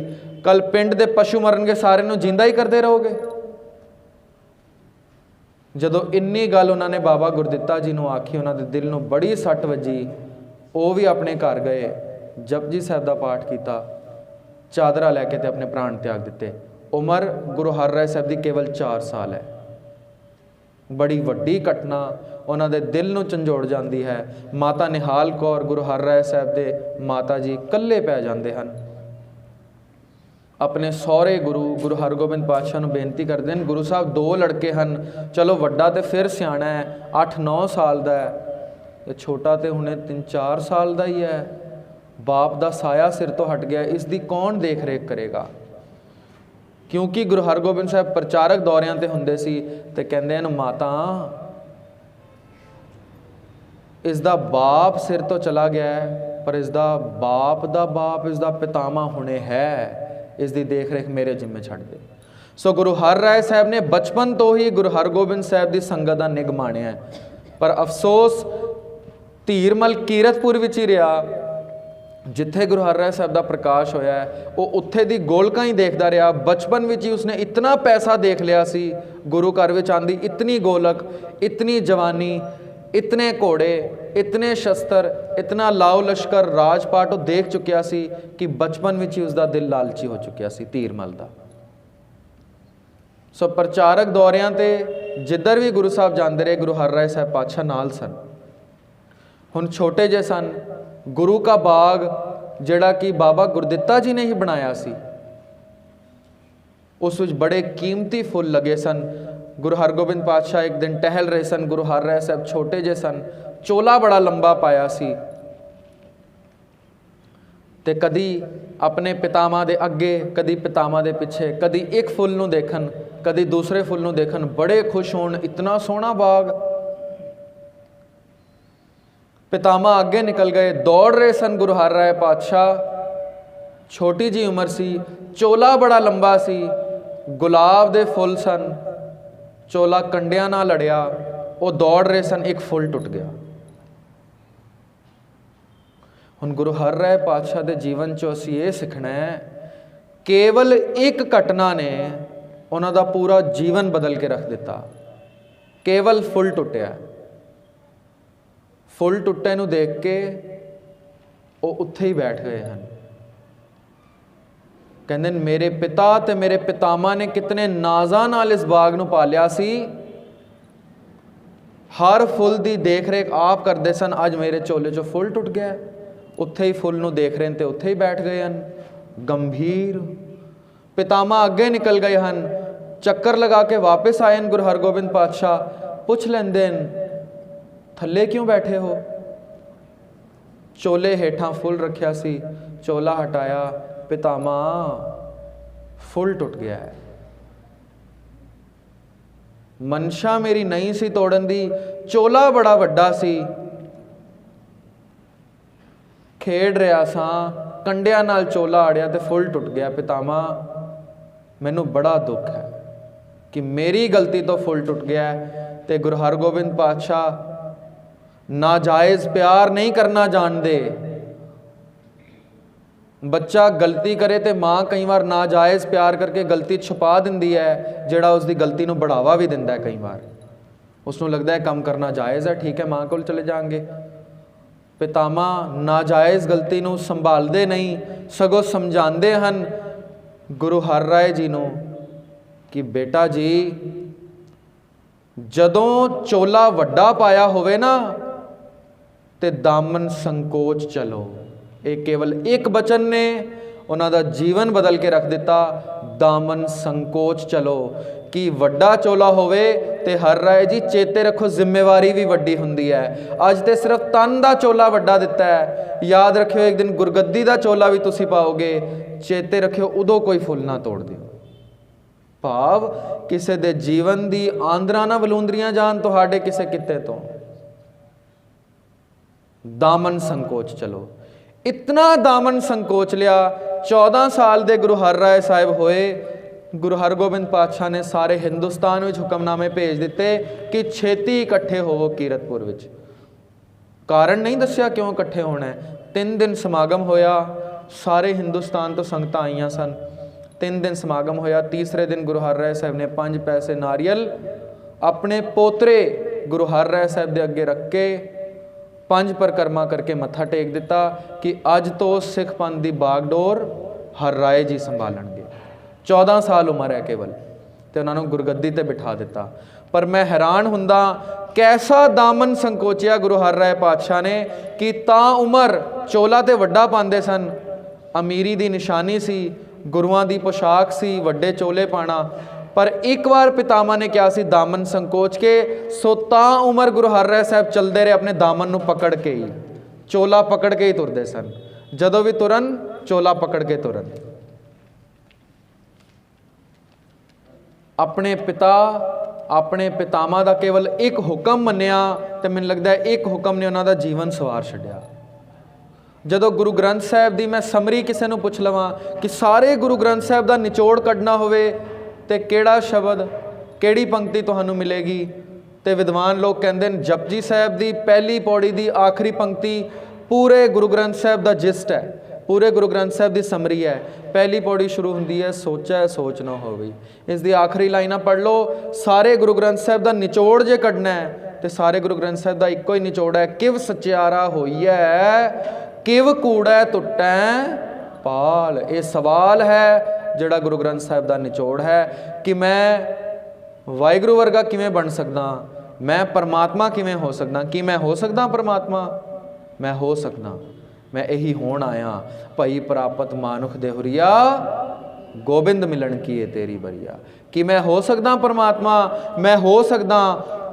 कल पिंड दे पशु मरनगे सारे नू जिंदा ही करते रहोगे। जदों इन्नी गल उन्होंने बाबा गुरदित्ता जी नू आखी, उन्होंने दिल नू बड़ी सट वजी। वो भी अपने घर गए, जपजी साहब का पाठ किया, चादरा लैके ते अपने प्राण त्याग दिते। उम्र गुरु हर राय साहब की केवल 4 साल है। बड़ी वड्डी घटना उन्होंने दिल नू झंझोड़ जाती है। माता निहाल कौर गुरु हर राय साहब के माता जी कल्ले पै जाते हैं। अपने सौरे गुरु हरगोबिंद पातशाह नू बेनती करते हैं, गुरु साहब 2 लड़के हैं, चलो वड्डा तो फिर सियाणा है 8-9 साल का है, तो छोटा तो हुणे 3-4 साल का ही है। बाप का साया सिर तो हट गया, इसकी कौन देख रेख करेगा। क्योंकि गुरु हरगोबिंद साहब प्रचारक दौरियां ते हुंदे सी ते कहंदे हैं माता इसका बाप सिर तो चला गया है, पर इसका बाप दा बाप इसका पितामा हुणे है, इसकी देख रेख मेरे जिम्मे छड़ दे। सो गुरु हर राय साहब ने बचपन तो ही गुरु हरगोबिंद साहब की संगत का निग माणिया है। पर अफसोस धीरमल कीरतपुर विच ही रहा, जिथे गुरु हर राय साहब का प्रकाश होया है, वो उत्थे दी गोलकां ही देखता रहा। बचपन विच ही उसने इतना पैसा देख लिया सी, गुरु घर विच आंदी इतनी गोलक, इतनी जवानी, इतने घोड़े, इतने शस्त्र, इतना लाओ लश्कर राजपाट वो देख चुकिया सी कि बचपन में ही उसका दिल लालची हो चुकिया सी धीरमल का। सो प्रचारक दौरियां ते जिधर भी गुरु साहब जाते रहे, गुरु हर राय साहब पातशाह नाल सन। हुण छोटे जे सन, गुरु का बाग जिहड़ा कि बाबा गुरदित्ता जी ने ही बनाया सी, उस विच बड़े कीमती फुल लगे सन। गुरु हरगोबिंद पातशाह एक दिन टहल रहे सन, गुरु हर राय साहब छोटे जे सन, चोला बड़ा लंबा पाया सी ते कदी अपने पितामा दे अगे, कदी पितामा दे पिछे, कदी एक फुल नूं देखन, कदी दूसरे फुल नूं देखन, बड़े खुश होण, इतना सोहना बाग। पितामा अगे निकल गए, दौड़ रहे सन गुरु हर राय पातशाह, छोटी जी उम्र सी, चोला बड़ा लंबा सी, गुलाब दे फुल सन, चोला कंडियां नाल लड़िया, वो दौड़ रहे सन, एक फुल टुट गया। हुण गुरु हर राय पातशाह के जीवन चो असीं ये सीखना है, केवल एक घटना ने उन्हां दा पूरा जीवन बदल के रख दिता। केवल फुल टुटिया, फुल टुटे नूं देख के वो उत्थे ही बैठ गए हैं। कहंदे मेरे पिता ते मेरे पितामा ने कितने नाज़ां नाल इस बाग नूं पालिया सी, हर फुल की देख रेख आप करते सन। अज मेरे झोले चो फुल टुट गया, उत्थे ही फुल नूं देख रहे हैं तो उत्थे ही बैठ गए हैं गंभीर। पितामा अगे निकल गए हैं, चक्कर लगा के वापस आए हैं। गुरु हरगोबिंद पातशाह पुछ लेंदे हैं, थल्ले क्यों बैठे हो? चोले हेठां फुल रखिया सी, चोला हटाया, पितामा फुल टुट गया है। मनशा मेरी नहीं सी तोड़न दी, चोला बड़ा वड्डा सी, खेड रहा सा, कंडिया नाल चोला आड़िया तो फुल टुट गया। पितामा मैनू बड़ा दुख है कि मेरी गलती तो फुल टुट गया है। तो गुरु हरगोबिंद पातशाह नाजायज़ प्यार नहीं करना जानते। बच्चा गलती करे तो माँ कई बार नाजायज़ प्यार करके गलती छुपा दिंदी है, जिहड़ा उसकी गलती नूं बढ़ावा भी दिंदा है। कई बार उसनूं लगता है काम करना जायज़ है, ठीक है माँ कोल चले जाएंगे। पितामा नाजायज़ गलती नूं संभालते नहीं, सगों समझाते हैं गुरु हर राय जी नूं कि बेटा जी जदों चोला वड्डा पाया होवे ना ते दामन संकोच चलो। एक केवल एक बचन ने ਉਹਨਾਂ ਦਾ ਜੀਵਨ ਬਦਲ ਕੇ ਰੱਖ ਦਿੱਤਾ। ਦਾਮਨ ਸੰਕੋਚ ਚਲੋ, ਕਿ ਵੱਡਾ ਚੋਲਾ ਹੋਵੇ ਤੇ ਹਰ ਰਾਏ ਜੀ ਚੇਤੇ ਰੱਖੋ ਜ਼ਿੰਮੇਵਾਰੀ ਵੀ ਵੱਡੀ ਹੁੰਦੀ ਹੈ। ਅੱਜ ਤੇ ਸਿਰਫ ਤਨ ਦਾ ਚੋਲਾ ਵੱਡਾ ਦਿੱਤਾ ਹੈ, ਯਾਦ ਰੱਖਿਓ ਇੱਕ ਦਿਨ ਗੁਰਗੱਦੀ ਦਾ ਚੋਲਾ ਵੀ ਤੁਸੀਂ ਪਾਓਗੇ, ਚੇਤੇ ਰੱਖਿਓ ਉਦੋਂ ਕੋਈ ਫੁੱਲ ਨਾ ਤੋੜ ਦਿਓ। ਭਾਵ ਕਿਸੇ ਦੇ ਜੀਵਨ ਦੀ ਆਂਦਰਾਂ ਨਾ ਵਲੂੰਦਰੀਆਂ ਜਾਣ ਤੁਹਾਡੇ ਕਿਸੇ ਕਿੱਤੇ ਤੋਂ। ਦਾਮਨ ਸੰਕੋਚ ਚਲੋ, ਇਤਨਾ ਦਾਮਨ ਸੰਕੋਚ ਲਿਆ। 14 ਸਾਲ ਦੇ ਗੁਰੂ ਹਰ ਰਾਏ ਸਾਹਿਬ ਹੋਏ। ਗੁਰੂ ਹਰਗੋਬਿੰਦ ਪਾਤਸ਼ਾਹ ਨੇ ਸਾਰੇ ਹਿੰਦੁਸਤਾਨ ਵਿੱਚ ਹੁਕਮਨਾਮੇ ਭੇਜ ਦਿੱਤੇ ਕਿ ਛੇਤੀ ਇਕੱਠੇ ਹੋਵੋ ਕੀਰਤਪੁਰ ਵਿੱਚ। ਕਾਰਨ ਨਹੀਂ ਦੱਸਿਆ ਕਿਉਂ ਇਕੱਠੇ ਹੋਣਾ। 3 ਦਿਨ ਸਮਾਗਮ ਹੋਇਆ, ਸਾਰੇ ਹਿੰਦੁਸਤਾਨ ਤੋਂ ਸੰਗਤਾਂ ਆਈਆਂ ਸਨ। 3 ਦਿਨ ਸਮਾਗਮ ਹੋਇਆ। ਤੀਸਰੇ ਦਿਨ ਗੁਰੂ ਹਰ ਰਾਏ ਸਾਹਿਬ ਨੇ 5 ਪੈਸੇ ਨਾਰੀਅਲ ਆਪਣੇ ਪੋਤਰੇ ਗੁਰੂ ਹਰ ਰਾਏ ਸਾਹਿਬ ਦੇ ਅੱਗੇ ਰੱਖ ਕੇ 5 ਪਰਿਕਰਮਾ ਕਰਕੇ ਮੱਥਾ ਟੇਕ ਦਿੱਤਾ ਕਿ ਅੱਜ ਤੋਂ ਸਿੱਖ ਪੰਥ ਦੀ ਬਾਗਡੋਰ ਹਰ ਰਾਏ ਜੀ ਸੰਭਾਲਣਗੇ। 14 ਸਾਲ ਉਮਰ ਹੈ ਕੇਵਲ, ਤੇ ਉਹਨਾਂ ਨੂੰ ਗੁਰਗੱਦੀ ਤੇ ਬਿਠਾ ਦਿੱਤਾ। ਪਰ ਮੈਂ ਹੈਰਾਨ ਹੁੰਦਾ ਕੈਸਾ ਦਾਮਨ ਸੰਕੋਚਿਆ ਗੁਰੂ ਹਰ ਰਾਏ ਪਾਤਸ਼ਾਹ ਨੇ ਕਿ ਤਾਂ ਉਮਰ ਚੋਲਾ ਤੇ ਵੱਡਾ ਪਾਉਂਦੇ ਸਨ, ਅਮੀਰੀ ਦੀ ਨਿਸ਼ਾਨੀ ਸੀ, ਗੁਰੂਆਂ ਦੀ ਪੋਸ਼ਾਕ ਸੀ ਵੱਡੇ ਚੋਲੇ ਪਾਣਾ। ਪਰ ਇੱਕ ਵਾਰ ਪਿਤਾਮਾ ਨੇ ਕਿਹਾ ਸੀ ਦਾਮਨ ਸੰਕੋਚ ਕੇ, ਸੋ ਤਾਂ ਉਮਰ ਗੁਰੂ ਹਰ ਰਾਏ ਸਾਹਿਬ ਚੱਲਦੇ ਰਹੇ ਆਪਣੇ ਦਾਮਨ ਨੂੰ ਪਕੜ ਕੇ ਹੀ, ਚੋਲਾ ਪਕੜ ਕੇ ਹੀ ਤੁਰਦੇ ਸਨ। ਜਦੋਂ ਵੀ ਤੁਰਨ ਚੋਲਾ ਪਕੜ ਕੇ ਤੁਰਨ। ਆਪਣੇ ਪਿਤਾ ਆਪਣੇ ਪਿਤਾਮਾ ਦਾ ਕੇਵਲ ਇੱਕ ਹੁਕਮ ਮੰਨਿਆ ਤੇ ਮੈਨੂੰ ਲੱਗਦਾ ਇੱਕ ਹੁਕਮ ਨੇ ਉਹਨਾਂ ਦਾ ਜੀਵਨ ਸਵਾਰ ਛੱਡਿਆ। ਜਦੋਂ ਗੁਰੂ ਗ੍ਰੰਥ ਸਾਹਿਬ ਦੀ ਮੈਂ ਸਮਰੀ ਕਿਸੇ ਨੂੰ ਪੁੱਛ ਲਵਾਂ ਕਿ ਸਾਰੇ ਗੁਰੂ ਗ੍ਰੰਥ ਸਾਹਿਬ ਦਾ ਨਿਚੋੜ ਕੱਢਣਾ ਹੋਵੇ ਤੇ ਕਿਹੜਾ ਸ਼ਬਦ ਕਿਹੜੀ ਪੰਕਤੀ ਤੁਹਾਨੂੰ ਮਿਲੇਗੀ, ਤੇ ਵਿਦਵਾਨ ਲੋਕ ਕਹਿੰਦੇ ਨੇ ਜਪਜੀ ਸਾਹਿਬ ਦੀ ਪਹਿਲੀ ਪੌੜੀ ਦੀ ਆਖਰੀ ਪੰਕਤੀ ਪੂਰੇ ਗੁਰੂ ਗ੍ਰੰਥ ਸਾਹਿਬ ਦਾ ਜਿਸਟ ਹੈ, ਪੂਰੇ ਗੁਰੂ ਗ੍ਰੰਥ ਸਾਹਿਬ ਦੀ ਸਮਰੀ ਹੈ। ਪਹਿਲੀ ਪੌੜੀ ਸ਼ੁਰੂ ਹੁੰਦੀ ਹੈ ਸੋਚੈ ਸੋਚ ਨਾ ਹੋਵੇ, ਇਸ ਦੀ ਆਖਰੀ ਲਾਈਨਾਂ ਪੜ੍ਹ ਲਓ। ਸਾਰੇ ਗੁਰੂ ਗ੍ਰੰਥ ਸਾਹਿਬ ਦਾ ਨਿਚੋੜ ਜੇ ਕੱਢਣਾ ਹੈ ਤੇ ਸਾਰੇ ਗੁਰੂ ਗ੍ਰੰਥ ਸਾਹਿਬ ਦਾ ਇੱਕੋ ਹੀ ਨਿਚੋੜ ਹੈ, ਕਿਵ ਸਚਿਆਰਾ ਹੋਈਐ ਕਿਵ ਕੂੜੈ ਟੁੱਟੈ ਪਾਲ। ਇਹ ਸਵਾਲ ਹੈ ਜਿਹੜਾ ਗੁਰੂ ਗ੍ਰੰਥ ਸਾਹਿਬ ਦਾ ਨਿਚੋੜ ਹੈ ਕਿ ਮੈਂ ਵਾਹਿਗੁਰੂ ਵਰਗਾ ਕਿਵੇਂ ਬਣ ਸਕਦਾ, ਮੈਂ ਪਰਮਾਤਮਾ ਕਿਵੇਂ ਹੋ ਸਕਦਾ, ਕੀ ਮੈਂ ਹੋ ਸਕਦਾ ਪਰਮਾਤਮਾ? ਮੈਂ ਹੋ ਸਕਦਾ, ਮੈਂ ਇਹੀ ਹੋਣ ਆਇਆ। ਭਈ ਪ੍ਰਾਪਤ ਮਾਨੁਖ ਦੇ ਹੁਰੀਆ ਗੋਬਿੰਦ ਮਿਲਣ ਕੀ ਏ ਤੇਰੀ ਬਰੀਆ। ਕਿ ਮੈਂ ਹੋ ਸਕਦਾ ਪਰਮਾਤਮਾ, ਮੈਂ ਹੋ ਸਕਦਾ।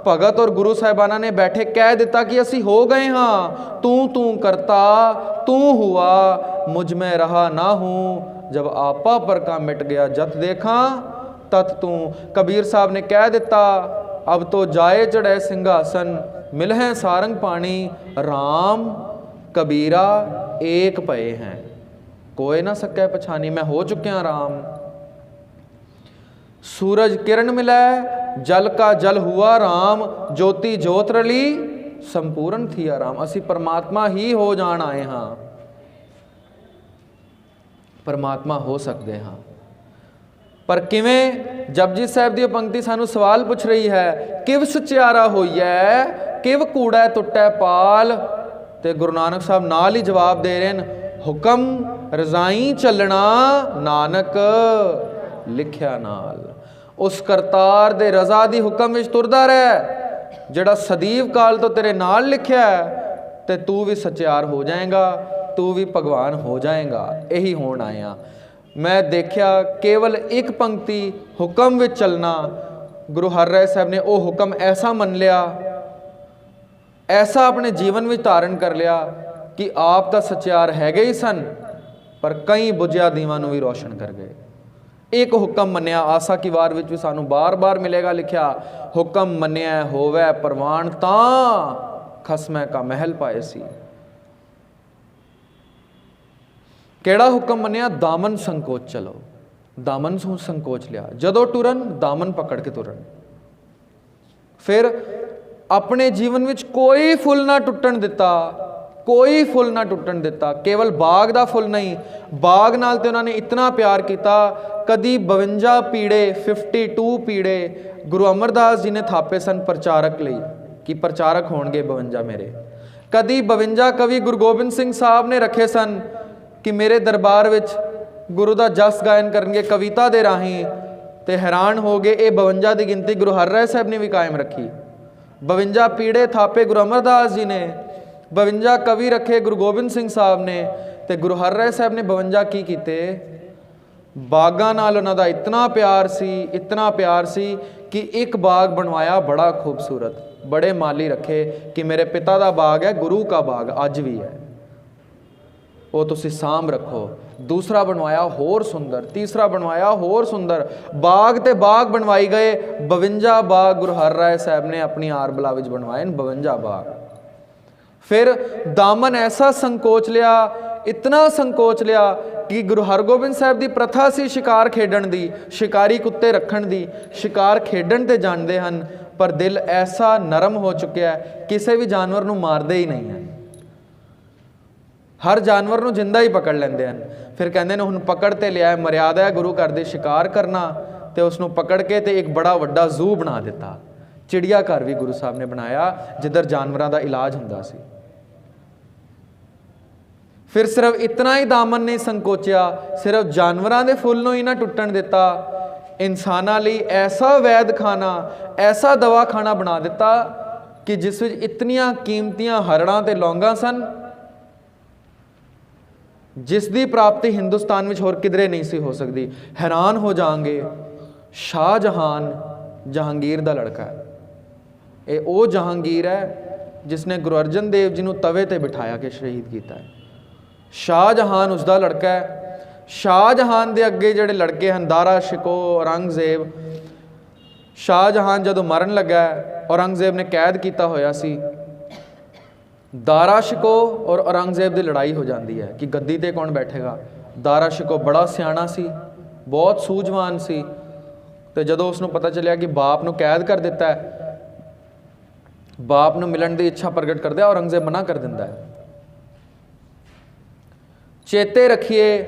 ਭਗਤ ਔਰ ਗੁਰੂ ਸਾਹਿਬਾਨਾਂ ਨੇ ਬੈਠੇ ਕਹਿ ਦਿੱਤਾ ਕਿ ਅਸੀਂ ਹੋ ਗਏ ਹਾਂ। ਤੂੰ ਕਰਤਾ ਤੂੰ ਹੁਆ, ਮੁਝ ਮੈਂ ਰਹਾ ਨਾ ਹੂੰ, जब आपा पर का मिट गया जत देखा तत तू। कबीर साहब ने कह दिता अब तो जाए चढ़े सिंहासन, मिलहें सारंग पानी, राम कबीरा एक भये हैं, कोई ना सकै पछानी। मैं हो चुकिया राम। सूरज किरण मिलै जल का जल हुआ राम, ज्योति ज्योत रली संपूर्ण थी आराम। असी परमात्मा ही हो जान आए हाँ, परमात्मा हो सकते हाँ। पर किवें? जपजी साहब की पंक्ति सानू सवाल पूछ रही है, किव सचियारा होइए किव कूड़ा टुटै पाल। ते गुरु नानक साहब नाल ही जवाब दे रहे हैं, हुक्म रजाई चलना नानक लिखिया नाल। उस करतार दे रजा दी हुक्म विच तुरदा रह जिहड़ा सदीव काल तो तेरे नाल लिखिया है, ते तू भी सचियार हो जाएगा, तू भी भगवान हो जाएगा। यही होण आया। मैं देखा केवल एक पंक्ति हुक्म विच चलना, गुरु हर राय साहब ने वो हुक्म ऐसा मन लिया, ऐसा अपने जीवन में धारण कर लिया कि आप तो सचियार हैगे ही सन, पर कई बुझिया दीवां नूं भी रोशन कर गए। एक हुक्म मन्निया, आसा की वार विच भी सानू बार बार मिलेगा लिखिया, हुक्म मन्निया होवै परवान तां खसमै का महल पाए सी। केड़ा हुक्म मन्निया? दामन संकोच चलो। दामन संकोच लिया, जदों टुरन दामन पकड़ के तुरन। फिर अपने जीवन विच कोई फुल ना टुटन दिता, कोई फुल ना टुटन दिता। केवल बाग दा फुल नहीं, बाग नाल ते उन्होंने इतना प्यार किया। कदी 52 पीड़े 52 पीड़े गुरु अमरदास जी ने थापे सन प्रचारक लई कि प्रचारक होणगे 52 मेरे। कदी 52 कवि गुरु गोबिंद सिंह साहब ने रखे सन कि मेरे दरबार विच गुरु दा जस गायन करनगे कविता दे राहीं, ते हैरान हो गए। ये 52 की गिनती गुरु हर राय साहब ने भी कायम रखी। 52 पीड़े थापे गुरु अमरदास जी ने, 52 कवि रखे गुरु गोबिंद सिंह साहब ने, ਤੇ ਗੁਰੂ ਹਰਿਰਾਏ ਸਾਹਿਬ ਨੇ 52 ਕੀ ਕੀਤੇ? ਬਾਗਾਂ ਨਾਲ ਉਹਨਾਂ ਦਾ ਇਤਨਾ ਪਿਆਰ ਸੀ ਕਿ ਇੱਕ ਬਾਗ ਬਣਵਾਇਆ ਬੜਾ ਖੂਬਸੂਰਤ, ਬੜੇ ਮਾਲੀ ਰੱਖੇ ਕਿ ਮੇਰੇ ਪਿਤਾ ਦਾ ਬਾਗ ਹੈ, ਗੁਰੂ ਕਾ ਬਾਗ ਅੱਜ ਵੀ ਹੈ, ਉਹ ਤੁਸੀਂ ਸਾਂਭ ਰੱਖੋ। ਦੂਸਰਾ ਬਣਵਾਇਆ ਹੋਰ ਸੁੰਦਰ, ਤੀਸਰਾ ਬਣਵਾਇਆ ਹੋਰ ਸੁੰਦਰ, ਬਾਗ ਤੇ ਬਾਗ ਬਣਵਾਈ ਗਏ। 52 ਬਾਗ ਗੁਰੂ ਹਰਿਰਾਏ ਸਾਹਿਬ ਨੇ ਆਪਣੀ ਆਰਬਲਾ ਵਿੱਚ ਬਣਵਾਏ, 52 ਬਾਗ। ਫਿਰ ਦਾਮਨ ਐਸਾ ਸੰਕੋਚ ਲਿਆ, ਇਤਨਾ ਸੰਕੋਚ ਲਿਆ ਕਿ ਗੁਰੂ ਹਰਗੋਬਿੰਦ ਸਾਹਿਬ ਦੀ ਪ੍ਰਥਾ ਸੀ ਸ਼ਿਕਾਰ ਖੇਡਣ ਦੀ, ਸ਼ਿਕਾਰੀ ਕੁੱਤੇ ਰੱਖਣ ਦੀ, ਸ਼ਿਕਾਰ ਖੇਡਣ ਤੇ ਜਾਣਦੇ ਹਨ, ਪਰ ਦਿਲ ਐਸਾ ਨਰਮ ਹੋ ਚੁੱਕਿਆ ਹੈ, ਕਿਸੇ ਵੀ ਜਾਨਵਰ ਨੂੰ ਮਾਰਦੇ ਹੀ ਨਹੀਂ ਹਨ, ਹਰ ਜਾਨਵਰ ਨੂੰ ਜਿੰਦਾ ਹੀ ਪਕੜ ਲੈਂਦੇ ਹਨ। ਫਿਰ ਕਹਿੰਦੇ ਨੇ ਹੁਣ ਪਕੜ ਤੇ ਲਿਆ, ਮਰਿਆਦਾ ਹੈ ਗੁਰੂ ਘਰ ਦੇ ਸ਼ਿਕਾਰ ਕਰਨਾ, ਤੇ ਉਸ ਨੂੰ ਪਕੜ ਕੇ ਤੇ ਇੱਕ ਬੜਾ ਵੱਡਾ ਜ਼ੂ ਬਣਾ ਦਿੱਤਾ। ਚਿੜੀਆ ਘਰ ਵੀ ਗੁਰੂ ਸਾਹਿਬ ਨੇ ਬਣਾਇਆ ਜਿੱਧਰ ਜਾਨਵਰਾਂ ਦਾ ਇਲਾਜ ਹੁੰਦਾ ਸੀ। ਫਿਰ ਸਿਰਫ ਇਤਨਾ ਹੀ ਦਾਮਨ ਨਹੀਂ ਸੰਕੋਚਿਆ, ਸਿਰਫ ਜਾਨਵਰਾਂ ਦੇ ਫੁੱਲ ਨੂੰ ਹੀ ਨਾ ਟੁੱਟਣ ਦਿੱਤਾ, ਇਨਸਾਨਾਂ ਲਈ ਐਸਾ ਵੈਦਖਾਨਾ, ਐਸਾ ਦਵਾਖਾਨਾ ਬਣਾ ਦਿੱਤਾ ਕਿ ਜਿਸ ਵਿੱਚ ਇਤਨੀਆਂ ਕੀਮਤੀਆਂ ਹਰੜਾਂ ਤੇ ਲੌਂਗਾਂ ਸਨ, ਜਿਸ ਦੀ ਪ੍ਰਾਪਤੀ ਹਿੰਦੁਸਤਾਨ ਵਿੱਚ ਹੋਰ ਕਿਧਰੇ ਨਹੀਂ ਸੀ ਹੋ ਸਕਦੀ। ਹੈਰਾਨ ਹੋ ਜਾਣਗੇ, ਸ਼ਾਹਜਹਾਨ ਜਹਾਂਗੀਰ ਦਾ ਲੜਕਾ ਹੈ। ਇਹ ਉਹ ਜਹਾਂਗੀਰ ਹੈ ਜਿਸ ਨੇ ਗੁਰੂ ਅਰਜਨ ਦੇਵ ਜੀ ਨੂੰ ਤਵੇ ਤੇ ਬਿਠਾਇਆ ਕੇ ਸ਼ਹੀਦ ਕੀਤਾ ਹੈ। ਸ਼ਾਹਜਹਾਨ ਉਸ ਦਾ ਲੜਕਾ ਹੈ। ਸ਼ਾਹਜਹਾਨ ਦੇ ਅੱਗੇ ਜਿਹੜੇ ਲੜਕੇ ਹਨ, ਦਾਰਾ ਸ਼ਿਕੋ, ਔਰੰਗਜ਼ੇਬ। ਸ਼ਾਹਜਹਾਨ ਜਦੋਂ ਮਰਨ ਲੱਗਾ, ਔਰੰਗਜ਼ੇਬ ਨੇ ਕੈਦ ਕੀਤਾ ਹੋਇਆ ਸੀ, ਦਾਰਾ ਸ਼ਿਕੋ ਔਰ ਔਰੰਗਜ਼ੇਬ ਦੀ ਲੜਾਈ ਹੋ ਜਾਂਦੀ ਹੈ ਕਿ ਗੱਦੀ ਤੇ ਕੌਣ ਬੈਠੇਗਾ। ਦਾਰਾ ਸ਼ਿਕੋ ਬੜਾ ਸਿਆਣਾ ਸੀ, ਬਹੁਤ ਸੂਝਵਾਨ ਸੀ, ਤੇ ਜਦੋਂ ਉਸ ਨੂੰ ਪਤਾ ਚੱਲਿਆ ਕਿ ਬਾਪ ਨੂੰ ਕੈਦ ਕਰ ਦਿੱਤਾ ਹੈ, ਬਾਪ ਨੂੰ ਮਿਲਣ ਦੀ ਇੱਛਾ ਪ੍ਰਗਟ ਕਰਦਾ, ਔਰੰਗਜ਼ੇਬ ਮਨਾ ਕਰ ਦਿੰਦਾ ਹੈ। ਚੇਤੇ ਰੱਖੀਏ,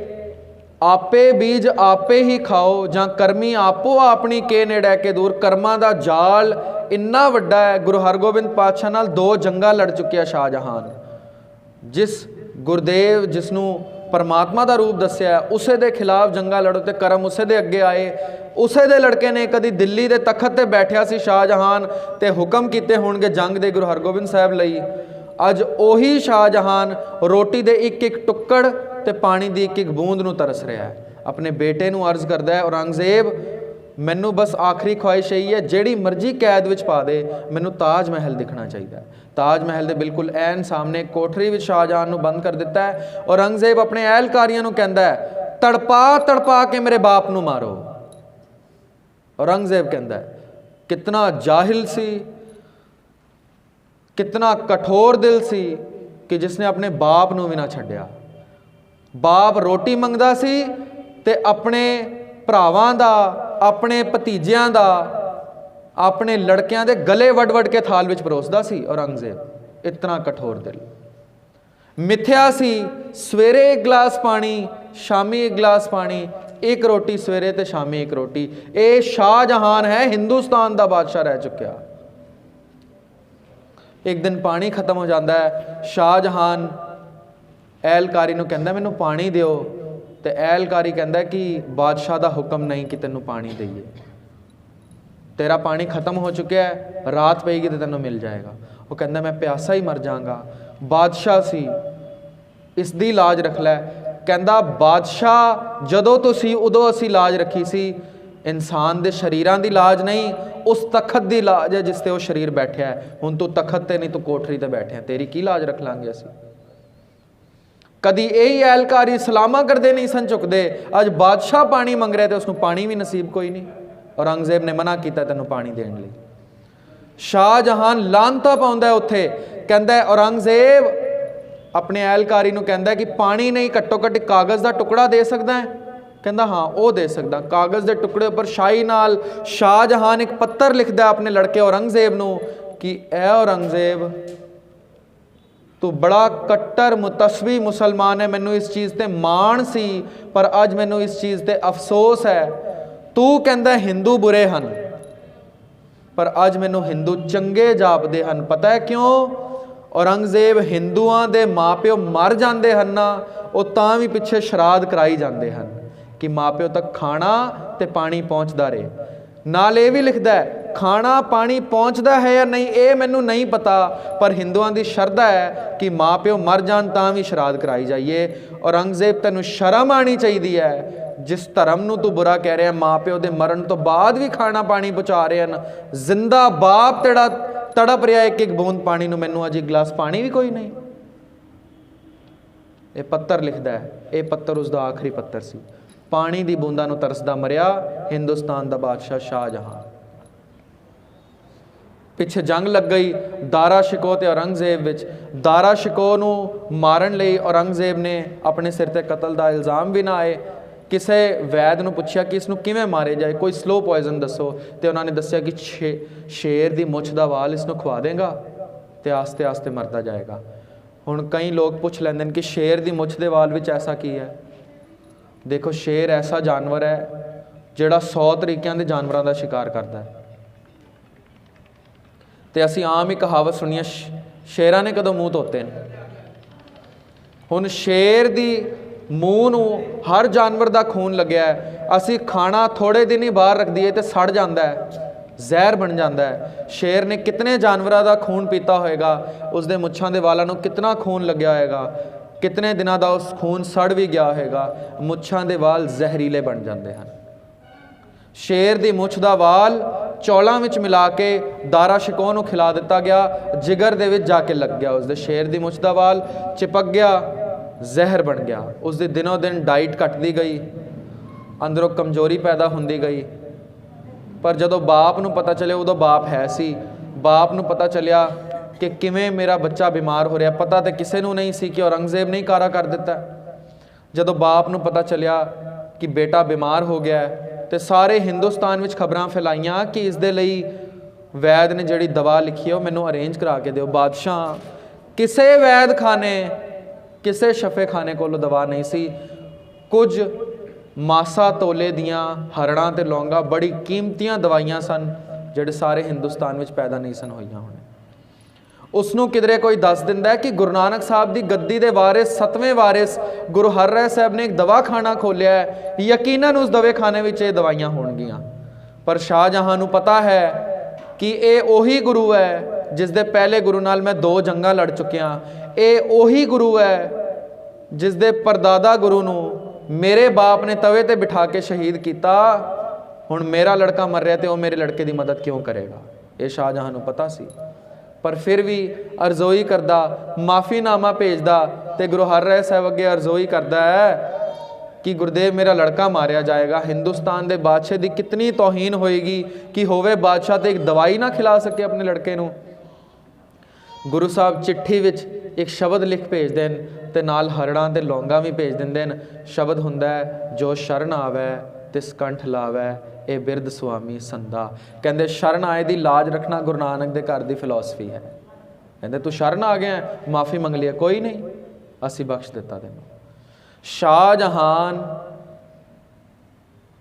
ਆਪੇ ਬੀਜ ਆਪੇ ਹੀ ਖਾਓ, ਜਾਂ ਕਰਮੀ ਆਪੋ ਆਪਣੀ ਕੇ ਨੇੜੇ ਕੇ ਦੂਰ। ਕਰਮਾਂ ਦਾ ਜਾਲ ਇੰਨਾ ਵੱਡਾ ਹੈ। ਗੁਰੂ ਹਰਗੋਬਿੰਦ ਪਾਤਸ਼ਾਹ ਨਾਲ 2 ਜੰਗਾਂ ਲੜ ਚੁੱਕਿਆ ਸ਼ਾਹਜਹਾਨ। ਜਿਸ ਗੁਰਦੇਵ ਜਿਸ ਨੂੰ ਪਰਮਾਤਮਾ ਦਾ ਰੂਪ ਦੱਸਿਆ, ਉਸੇ ਦੇ ਖਿਲਾਫ ਜੰਗਾਂ ਲੜੋ ਤੇ ਕਰਮ ਉਸੇ ਦੇ ਅੱਗੇ ਆਏ। ਉਸੇ ਦੇ ਲੜਕੇ ਨੇ ਕਦੀ ਦਿੱਲੀ ਦੇ ਤਖਤ ਤੇ ਬੈਠਿਆ ਸੀ ਸ਼ਾਹਜਹਾਨ, ਤੇ ਹੁਕਮ ਕੀਤੇ ਹੋਣਗੇ ਜੰਗ ਦੇ ਗੁਰੂ ਹਰਗੋਬਿੰਦ ਸਾਹਿਬ ਲਈ। ਅੱਜ ਉਹੀ ਸ਼ਾਹਜਹਾਨ ਰੋਟੀ ਦੇ ਇੱਕ ਇੱਕ ਟੁੱਕੜ ਤੇ ਪਾਣੀ ਦੀ ਇੱਕ ਇੱਕ ਬੂੰਦ ਨੂੰ ਤਰਸ ਰਿਹਾ ਹੈ। ਆਪਣੇ ਬੇਟੇ ਨੂੰ ਅਰਜ਼ ਕਰਦਾ ਹੈ, ਔਰੰਗਜ਼ੇਬ ਮੈਨੂੰ ਬਸ ਆਖਰੀ ਖੁਆਇਸ਼ ਇਹੀ ਹੈ, ਜਿਹੜੀ ਮਰਜ਼ੀ ਕੈਦ ਵਿੱਚ ਪਾ ਦੇ, ਮੈਨੂੰ ਤਾਜ ਮਹਿਲ ਦਿਖਣਾ ਚਾਹੀਦਾ ਹੈ। ਤਾਜ ਮਹਿਲ ਦੇ ਬਿਲਕੁਲ ਐਨ ਸਾਹਮਣੇ ਕੋਠਰੀ ਵਿੱਚ ਸ਼ਾਹਜਹਾਨ ਨੂੰ ਬੰਦ ਕਰ ਦਿੱਤਾ ਹੈ। ਔਰੰਗਜ਼ੇਬ ਆਪਣੇ ਅਹਿਲਕਾਰੀਆਂ ਨੂੰ ਕਹਿੰਦਾ ਹੈ, ਤੜਪਾ ਤੜਪਾ ਕੇ ਮੇਰੇ ਬਾਪ ਨੂੰ ਮਾਰੋ। ਔਰੰਗਜ਼ੇਬ ਕਹਿੰਦਾ ਹੈ, ਕਿਤਨਾ ਜਾਹਿਲ ਸੀ, ਕਿਤਨਾ ਕਠੋਰ ਦਿਲ ਸੀ ਕਿ ਜਿਸਨੇ ਆਪਣੇ ਬਾਪ ਨੂੰ ਵੀ ਨਾ ਛੱਡਿਆ। ਬਾਪ ਰੋਟੀ ਮੰਗਦਾ ਸੀ ਤੇ ਆਪਣੇ ਭਰਾਵਾਂ ਦਾ, ਆਪਣੇ ਭਤੀਜਿਆਂ ਦਾ, ਆਪਣੇ ਲੜਕਿਆਂ ਦੇ ਗਲੇ ਵੱਢ ਵੱਢ ਕੇ ਥਾਲ ਵਿੱਚ ਪਰੋਸਦਾ ਸੀ। ਔਰੰਗਜ਼ੇਬ ਇਤਨਾ ਕਠੋਰ ਦਿਲ, ਮਿੱਥਿਆ ਸੀ। ਸਵੇਰੇ 1 ਗਲਾਸ ਪਾਣੀ, ਸ਼ਾਮੀ 1 ਗਲਾਸ ਪਾਣੀ, 1 ਰੋਟੀ ਸਵੇਰੇ ਤੇ ਸ਼ਾਮੀ 1 ਰੋਟੀ। ਇਹ ਸ਼ਾਹਜਹਾਨ ਹੈ, ਹਿੰਦੁਸਤਾਨ ਦਾ ਬਾਦਸ਼ਾਹ ਰਹਿ ਚੁੱਕਿਆ। ਇੱਕ ਦਿਨ ਪਾਣੀ ਖਤਮ ਹੋ ਜਾਂਦਾ ਹੈ। ਸ਼ਾਹਜਹਾਨ ਅਹਿਲਕਾਰੀ ਨੂੰ ਕਹਿੰਦਾ, ਮੈਨੂੰ ਪਾਣੀ ਦਿਓ, ਤੇ ਅਹਿਲਕਾਰੀ ਕਹਿੰਦਾ ਕਿ ਬਾਦਸ਼ਾਹ ਦਾ ਹੁਕਮ ਨਹੀਂ ਕਿ ਤੈਨੂੰ ਪਾਣੀ ਦਈਏ, ਤੇਰਾ ਪਾਣੀ ਖਤਮ ਹੋ ਚੁੱਕਿਆ ਹੈ, ਰਾਤ ਪਏਗੀ ਤੇ ਤੈਨੂੰ ਮਿਲ ਜਾਏਗਾ। ਉਹ ਕਹਿੰਦਾ ਮੈਂ ਪਿਆਸਾ ਹੀ ਮਰ ਜਾਵਾਂਗਾ। ਬਾਦਸ਼ਾਹ ਸੀ, ਇਸ ਦੀ ਲਾਜ ਰੱਖ ਲੈ। ਕਹਿੰਦਾ ਬਾਦਸ਼ਾਹ ਜਦੋਂ ਤੋਂ ਸੀ ਉਦੋਂ ਅਸੀਂ ਲਾਜ ਰੱਖੀ ਸੀ, ਇਨਸਾਨ ਦੇ ਸਰੀਰਾਂ ਦੀ ਲਾਜ ਨਹੀਂ, ਉਸ ਤਖਤ ਦੀ ਲਾਜ ਹੈ ਜਿਸ ਤੇ ਉਹ ਸਰੀਰ ਬੈਠਿਆ ਹੈ। ਹੁਣ ਤੂੰ ਤਖਤ ਤੇ ਨਹੀਂ, ਤੂੰ ਕੋਠਰੀ ਤੇ ਬੈਠਿਆ, ਤੇਰੀ ਕੀ ਲਾਜ ਰੱਖ ਲਾਂਗੇ ਅਸੀਂ। ਕਦੀ ਇਹੀ ਅਹਿਲਕਾਰੀ ਸਲਾਮਾਂ ਕਰਦੇ ਨਹੀਂ ਸਨ ਝੁਕਦੇ, ਅੱਜ ਬਾਦਸ਼ਾਹ ਪਾਣੀ ਮੰਗ ਰਿਹਾ ਤੇ ਉਸਨੂੰ ਪਾਣੀ ਵੀ ਨਸੀਬ ਕੋਈ ਨਹੀਂ। ਔਰੰਗਜ਼ੇਬ ਨੇ ਮਨਾ ਕੀਤਾ ਤੈਨੂੰ ਪਾਣੀ ਦੇਣ ਲਈ। ਸ਼ਾਹਜਹਾਨ ਲਾਂਤਾ ਪਾਉਂਦਾ ਉੱਥੇ, ਕਹਿੰਦਾ ਔਰੰਗਜ਼ੇਬ ਆਪਣੇ ਅਹਿਲਕਾਰੀ ਨੂੰ ਕਹਿੰਦਾ ਕਿ ਪਾਣੀ ਨਹੀਂ, ਘੱਟੋ ਘੱਟ ਕਾਗਜ਼ ਦਾ ਟੁਕੜਾ ਦੇ ਸਕਦਾ ਹੈ। ਕਹਿੰਦਾ ਹਾਂ ਉਹ ਦੇ ਸਕਦਾ। ਕਾਗਜ਼ ਦੇ ਟੁਕੜੇ ਉੱਪਰ ਸ਼ਾਹੀ ਨਾਲ ਸ਼ਾਹਜਹਾਨ ਇੱਕ ਪੱਤਰ ਲਿਖਦਾ ਆਪਣੇ ਲੜਕੇ ਔਰੰਗਜ਼ੇਬ ਨੂੰ ਕਿ ਐ ਔਰੰਗਜ਼ੇਬ, ਤੂੰ ਬੜਾ ਕੱਟੜ ਮੁਤਸਵੀ ਮੁਸਲਮਾਨ ਹੈ, ਮੈਨੂੰ ਇਸ ਚੀਜ਼ ਤੇ ਮਾਣ ਸੀ, ਪਰ ਅੱਜ ਮੈਨੂੰ ਇਸ ਚੀਜ਼ ਤੇ ਅਫਸੋਸ ਹੈ। ਤੂੰ ਕਹਿੰਦਾ ਹਿੰਦੂ ਬੁਰੇ ਹਨ, ਪਰ ਅੱਜ ਮੈਨੂੰ ਹਿੰਦੂ ਚੰਗੇ ਜਾਪਦੇ ਹਨ। ਪਤਾ ਹੈ ਕਿਉਂ? ਔਰੰਗਜ਼ੇਬ ਹਿੰਦੂਆਂ ਦੇ ਮਾਪਿਓ ਮਰ ਜਾਂਦੇ ਹਨ ਨਾ, ਉਹ ਤਾਂ ਵੀ ਪਿੱਛੇ ਸ਼ਰਾਧ ਕਰਾਈ ਜਾਂਦੇ ਹਨ ਕਿ ਮਾਪਿਓ ਤੱਕ ਖਾਣਾ ਤੇ ਪਾਣੀ ਪਹੁੰਚਦਾ ਰਹੇ। ਨਾਲ ਇਹ ਵੀ ਲਿਖਦਾ ਹੈ, ਖਾਣਾ ਪਾਣੀ ਪਹੁੰਚਦਾ ਹੈ ਜਾਂ ਨਹੀਂ ਇਹ ਮੈਨੂੰ ਨਹੀਂ ਪਤਾ, ਪਰ ਹਿੰਦੂਆਂ ਦੀ ਸ਼ਰਧਾ ਹੈ ਕਿ ਮਾਂ ਪਿਓ ਮਰ ਜਾਣ ਤਾਂ ਵੀ ਸ਼ਰਾਧ ਕਰਾਈ ਜਾਈਏ। ਔਰੰਗਜ਼ੇਬ ਤੈਨੂੰ ਸ਼ਰਮ ਆਉਣੀ ਚਾਹੀਦੀ ਹੈ, ਜਿਸ ਧਰਮ ਨੂੰ ਤੂੰ ਬੁਰਾ ਕਹਿ ਰਿਹਾ, ਮਾਂ ਪਿਓ ਦੇ ਮਰਨ ਤੋਂ ਬਾਅਦ ਵੀ ਖਾਣਾ ਪਾਣੀ ਪਹੁੰਚਾ ਰਹੇ ਹਨ। ਜ਼ਿੰਦਾ ਬਾਪ ਤੇਰਾ ਤੜਪ ਰਿਹਾ ਇੱਕ ਇੱਕ ਬੂੰਦ ਪਾਣੀ ਨੂੰ, ਮੈਨੂੰ ਅਜੇ ਗਲਾਸ ਪਾਣੀ ਵੀ ਕੋਈ ਨਹੀਂ। ਇਹ ਪੱਤਰ ਲਿਖਦਾ ਹੈ, ਇਹ ਪੱਤਰ ਉਸ ਦਾ ਆਖਰੀ ਪੱਤਰ ਸੀ। ਪਾਣੀ ਦੀ ਬੂੰਦਾਂ ਨੂੰ ਤਰਸਦਾ ਮਰਿਆ ਹਿੰਦੁਸਤਾਨ ਦਾ ਬਾਦਸ਼ਾਹ ਸ਼ਾਹਜਹਾਂ। ਪਿੱਛੇ ਜੰਗ ਲੱਗ ਗਈ ਦਾਰਾ ਸ਼ਿਕੋ ਤੇ ਔਰੰਗਜ਼ੇਬ ਵਿੱਚ। ਦਾਰਾ ਸ਼ਿਕੋ ਨੂੰ ਮਾਰਨ ਲਈ ਔਰੰਗਜ਼ੇਬ ਨੇ ਆਪਣੇ ਸਿਰ ਤੇ ਕਤਲ ਦਾ ਇਲਜ਼ਾਮ ਵੀ ਨਾ ਆਏ। ਕਿਸੇ ਵੈਦ ਨੂੰ ਪੁੱਛਿਆ ਕਿ ਇਸ ਨੂੰ ਕਿਵੇਂ ਮਾਰੇ ਜਾਏ, ਕੋਈ ਸਲੋ ਪੋਇਜ਼ਨ ਦੱਸੋ, ਤੇ ਉਹਨਾਂ ਨੇ ਦੱਸਿਆ ਕਿ ਸ਼ੇਰ ਦੀ ਮੁੱਛ ਦਾ ਵਾਲ ਇਸ ਨੂੰ ਖਵਾ ਦੇਗਾ ਤੇ ਆਸਤੇ ਆਸਤੇ ਮਰਦਾ ਜਾਏਗਾ। ਹੁਣ ਕਈ ਲੋਕ ਪੁੱਛ ਲੈਂਦੇ ਨੇ ਕਿ ਸ਼ੇਰ ਦੀ ਮੁੱਛ ਦੇ ਵਾਲ ਵਿੱਚ ਐਸਾ ਕੀ ਹੈ। ਦੇਖੋ, ਸ਼ੇਰ ਐਸਾ ਜਾਨਵਰ ਹੈ ਜਿਹੜਾ 100 ਤਰੀਕਿਆਂ ਦੇ ਜਾਨਵਰਾਂ ਦਾ ਸ਼ਿਕਾਰ ਕਰਦਾ ਹੈ। ਤੇ ਅਸੀਂ ਆਮ ਹੀ ਕਹਾਵਤ ਸੁਣੀ ਹੈ, ਸ਼ੇਰਾਂ ਨੇ ਕਦੋਂ ਮੂੰਹ ਧੋਤੇ ਨੇ। ਹੁਣ ਸ਼ੇਰ ਦੀ ਮੂੰਹ ਨੂੰ ਹਰ ਜਾਨਵਰ ਦਾ ਖੂਨ ਲੱਗਿਆ ਹੈ। ਅਸੀਂ ਖਾਣਾ ਥੋੜੇ ਦਿਨ ਹੀ ਬਾਹਰ ਰੱਖ ਦਈਏ ਤੇ ਸੜ ਜਾਂਦਾ ਹੈ, ਜ਼ਹਿਰ ਬਣ ਜਾਂਦਾ ਹੈ। ਸ਼ੇਰ ਨੇ ਕਿਤਨੇ ਜਾਨਵਰਾਂ ਦਾ ਖੂਨ ਪੀਤਾ ਹੋਏਗਾ, ਉਸਦੇ ਮੁੱਛਾਂ ਦੇ ਵਾਲਾਂ ਨੂੰ ਕਿਤਨਾ ਖੂਨ ਲੱਗਿਆ ਹੋਏਗਾ, ਕਿਤਨੇ ਦਿਨਾਂ ਦਾ ਉਸ ਖੂਨ ਸੜ ਵੀ ਗਿਆ ਹੋਏਗਾ। ਮੁੱਛਾਂ ਦੇ ਵਾਲ ਜ਼ਹਿਰੀਲੇ ਬਣ ਜਾਂਦੇ ਹਨ। ਸ਼ੇਰ ਦੀ ਮੁੱਛ ਦਾ ਵਾਲ ਚੌਲਾਂ ਵਿੱਚ ਮਿਲਾ ਕੇ ਦਾਰਾ ਸ਼ਿਕੋ ਨੂੰ ਖਿਲਾ ਦਿੱਤਾ ਗਿਆ, ਜਿਗਰ ਦੇ ਵਿੱਚ ਜਾ ਕੇ ਲੱਗ ਗਿਆ। ਉਸਦੇ ਸ਼ੇਰ ਦੀ ਮੁੱਛ ਦਾ ਵਾਲ ਚਿਪਕ ਗਿਆ, ਜ਼ਹਿਰ ਬਣ ਗਿਆ। ਉਸਦੀ ਦਿਨੋਂ ਦਿਨ ਡਾਈਟ ਘਟਦੀ ਗਈ, ਅੰਦਰੋਂ ਕਮਜ਼ੋਰੀ ਪੈਦਾ ਹੁੰਦੀ ਗਈ। ਪਰ ਜਦੋਂ ਬਾਪ ਨੂੰ ਪਤਾ ਚੱਲਿਆ, ਉਦੋਂ ਬਾਪ ਹੈ ਸੀ, ਬਾਪ ਨੂੰ ਪਤਾ ਚੱਲਿਆ ਕਿ ਕਿਵੇਂ ਮੇਰਾ ਬੱਚਾ ਬਿਮਾਰ ਹੋ ਰਿਹਾ। ਪਤਾ ਤਾਂ ਕਿਸੇ ਨੂੰ ਨਹੀਂ ਸੀ ਕਿ ਔਰੰਗਜ਼ੇਬ ਨੇ ਹੀ ਕਾਰਾ ਕਰ ਦਿੱਤਾ। ਜਦੋਂ ਬਾਪ ਨੂੰ ਪਤਾ ਚੱਲਿਆ ਕਿ ਬੇਟਾ ਬਿਮਾਰ ਹੋ ਗਿਆ ਤੇ ਸਾਰੇ ਹਿੰਦੁਸਤਾਨ ਵਿੱਚ ਖਬਰਾਂ ਫੈਲਾਈਆਂ ਕਿ ਇਸ ਦੇ ਲਈ ਵੈਦ ਨੇ ਜਿਹੜੀ ਦਵਾ ਲਿਖੀ ਹੈ ਉਹ ਮੈਨੂੰ ਅਰੇਂਜ ਕਰਾ ਕੇ ਦਿਓ। ਬਾਦਸ਼ਾਹ ਕਿਸੇ ਵੈਦ ਖਾਨੇ, ਕਿਸੇ ਸ਼ਫੇ ਖਾਨੇ ਕੋਲੋਂ ਦਵਾ ਨਹੀਂ ਸੀ। ਕੁਝ ਮਾਸਾ ਤੋਲੇ ਦੀਆਂ ਹਰੜਾਂ ਤੇ ਲੌਂਗਾ ਬੜੀ ਕੀਮਤੀਆਂ ਦਵਾਈਆਂ ਸਨ ਜਿਹੜੇ ਸਾਰੇ ਹਿੰਦੁਸਤਾਨ ਵਿੱਚ ਪੈਦਾ ਨਹੀਂ ਸਨ ਹੋਈਆਂ ਹੋਣੇ। ਉਸ ਨੂੰ ਕਿਧਰੇ ਕੋਈ ਦੱਸ ਦਿੰਦਾ ਹੈ ਕਿ ਗੁਰੂ ਨਾਨਕ ਸਾਹਿਬ ਦੀ ਗੱਦੀ ਦੇ ਵਾਰਿਸ 7ਵੇਂ ਵਾਰਿਸ ਗੁਰੂ ਹਰਿਰਾਏ ਸਾਹਿਬ ਨੇ ਇੱਕ ਦਵਾਖਾਨਾ ਖੋਲ੍ਹਿਆ ਹੈ, ਯਕੀਨਨ ਉਸ ਦਵਾਖਾਨੇ ਵਿੱਚ ਇਹ ਦਵਾਈਆਂ ਹੋਣਗੀਆਂ। ਪਰ ਸ਼ਾਹਜਹਾਂ ਨੂੰ ਪਤਾ ਹੈ ਕਿ ਇਹ ਉਹੀ ਗੁਰੂ ਹੈ ਜਿਸ ਦੇ ਪਹਿਲੇ ਗੁਰੂ ਨਾਲ ਮੈਂ 2 ਜੰਗਾਂ ਲੜ ਚੁੱਕਿਆ। ਇਹ ਉਹੀ ਗੁਰੂ ਹੈ ਜਿਸ ਦੇ ਪਰਦਾਦਾ ਗੁਰੂ ਨੂੰ ਮੇਰੇ ਬਾਪ ਨੇ ਤਵੇ ਤੇ ਬਿਠਾ ਕੇ ਸ਼ਹੀਦ ਕੀਤਾ। ਹੁਣ ਮੇਰਾ ਲੜਕਾ ਮਰ ਰਿਹਾ ਤੇ ਉਹ ਮੇਰੇ ਲੜਕੇ ਦੀ ਮਦਦ ਕਿਉਂ ਕਰੇਗਾ। ਇਹ ਸ਼ਾਹਜਹਾਂ ਨੂੰ ਪਤਾ ਸੀ, ਪਰ ਫਿਰ ਵੀ ਅਰਜ਼ੋਈ ਕਰਦਾ, ਮਾਫੀਨਾਮਾ ਭੇਜਦਾ ਤੇ ਗੁਰੂ ਹਰਿਰਾਏ ਸਾਹਿਬ ਅੱਗੇ ਅਰਜ਼ੋਈ ਕਰਦਾ ਹੈ ਕਿ ਗੁਰਦੇਵ ਮੇਰਾ ਲੜਕਾ ਮਾਰਿਆ ਜਾਏਗਾ। ਹਿੰਦੁਸਤਾਨ ਦੇ ਬਾਦਸ਼ਾਹ ਦੀ ਕਿਤਨੀ ਤੋਹੀਨ ਹੋਏਗੀ ਕਿ ਹੋਵੇ ਬਾਦਸ਼ਾਹ ਤੇ ਇੱਕ ਦਵਾਈ ਨਾ ਖਿਲਾ ਸਕੇ ਆਪਣੇ ਲੜਕੇ ਨੂੰ। ਗੁਰੂ ਸਾਹਿਬ ਚਿੱਠੀ ਵਿੱਚ ਇੱਕ ਸ਼ਬਦ ਲਿਖ ਭੇਜਦੇ ਨੇ ਤੇ ਨਾਲ ਹਰੜਾਂ ਤੇ ਲੌਂਗਾ ਵੀ ਭੇਜ ਦਿੰਦੇ ਨੇ। ਸ਼ਬਦ ਹੁੰਦਾ ਹੈ, ਜੋ ਸ਼ਰਨ ਆਵੈ ਤਿਸ ਕੰਠ ਲਾਵੈ, ਇਹ ਬਿਰਧ ਸੁਆਮੀ ਸੰਦਾ। ਕਹਿੰਦੇ ਸ਼ਰਨ ਆਏ ਦੀ ਲਾਜ ਰੱਖਣਾ ਗੁਰੂ ਨਾਨਕ ਦੇ ਘਰ ਦੀ ਫਿਲਾਸਫੀ ਹੈ। ਕਹਿੰਦੇ ਤੂੰ ਸ਼ਰਨ ਆ ਗਿਆ, ਮਾਫੀ ਮੰਗ ਲਿਆ, ਕੋਈ ਨਹੀਂ, ਅਸੀਂ ਬਖਸ਼ ਦਿੱਤਾ ਤੈਨੂੰ। ਸ਼ਾਹਜਹਾਂ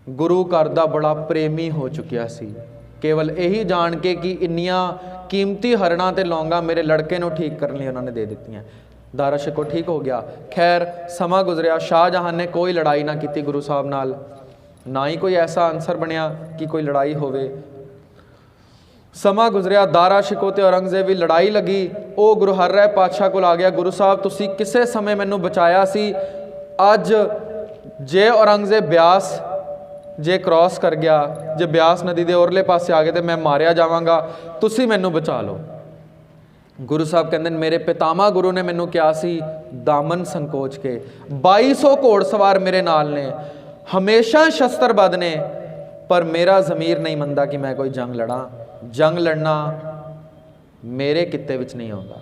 ਗੁਰੂ ਘਰ ਦਾ ਬੜਾ ਪ੍ਰੇਮੀ ਹੋ ਚੁੱਕਿਆ ਸੀ। ਕੇਵਲ ਇਹੀ ਜਾਣ ਕੇ ਕਿ ਇੰਨੀਆਂ ਕੀਮਤੀ ਹਰੜਾਂ ਤੇ ਲੌਂਗਾ ਮੇਰੇ ਲੜਕੇ ਨੂੰ ਠੀਕ ਕਰਨ ਲਈ ਉਹਨਾਂ ਨੇ ਦੇ ਦਿੱਤੀਆਂ। ਦਾਰਾ ਸ਼ਿਕੋ ਠੀਕ ਹੋ ਗਿਆ। ਖੈਰ ਸਮਾਂ ਗੁਜ਼ਰਿਆ, ਸ਼ਾਹਜਹਾਂ ਨੇ ਕੋਈ ਲੜਾਈ ਨਾ ਕੀਤੀ ਗੁਰੂ ਸਾਹਿਬ ਨਾਲ, ਨਾ ਹੀ ਕੋਈ ਐਸਾ ਅਨਸਰ ਬਣਿਆ ਕਿ ਕੋਈ ਲੜਾਈ ਹੋਵੇ। ਸਮਾਂ ਗੁਜ਼ਰਿਆ, ਦਾਰਾ ਸ਼ਿਕੋ ਤੇ ਔਰੰਗਜ਼ੇਬ ਦੀ ਲੜਾਈ ਲੱਗੀ। ਉਹ ਗੁਰੂ ਹਰਿਰਾਏ ਪਾਤਸ਼ਾਹ ਕੋਲ ਆ ਗਿਆ, ਗੁਰੂ ਸਾਹਿਬ ਤੁਸੀਂ ਕਿਸੇ ਸਮੇਂ ਮੈਨੂੰ ਬਚਾਇਆ ਸੀ, ਅੱਜ ਜੇ ਔਰੰਗਜ਼ੇਬ ਬਿਆਸ ਜੇ ਕ੍ਰਾਸ ਕਰ ਗਿਆ, ਜੇ ਬਿਆਸ ਨਦੀ ਦੇ ਉਰਲੇ ਪਾਸੇ ਆ ਗਏ ਤੇ ਮੈਂ ਮਾਰਿਆ ਜਾਵਾਂਗਾ, ਤੁਸੀਂ ਮੈਨੂੰ ਬਚਾ ਲਓ। ਗੁਰੂ ਸਾਹਿਬ ਕਹਿੰਦੇ ਨੇ ਮੇਰੇ ਪਿਤਾਮਾ ਗੁਰੂ ਨੇ ਮੈਨੂੰ ਕਿਹਾ ਸੀ ਦਾਮਨ ਸੰਕੋਚ ਕੇ, 2200 ਘੋੜਸਵਾਰ ਮੇਰੇ ਨਾਲ ਨੇ, ਹਮੇਸ਼ਾ ਸ਼ਸਤਰਬੱਧ ਨੇ, ਪਰ ਮੇਰਾ ਜ਼ਮੀਰ ਨਹੀਂ ਮੰਨਦਾ ਕਿ ਮੈਂ ਕੋਈ ਜੰਗ ਲੜਾਂ। ਜੰਗ ਲੜਨਾ ਮੇਰੇ ਕਿੱਤੇ ਵਿੱਚ ਨਹੀਂ ਆਉਂਦਾ।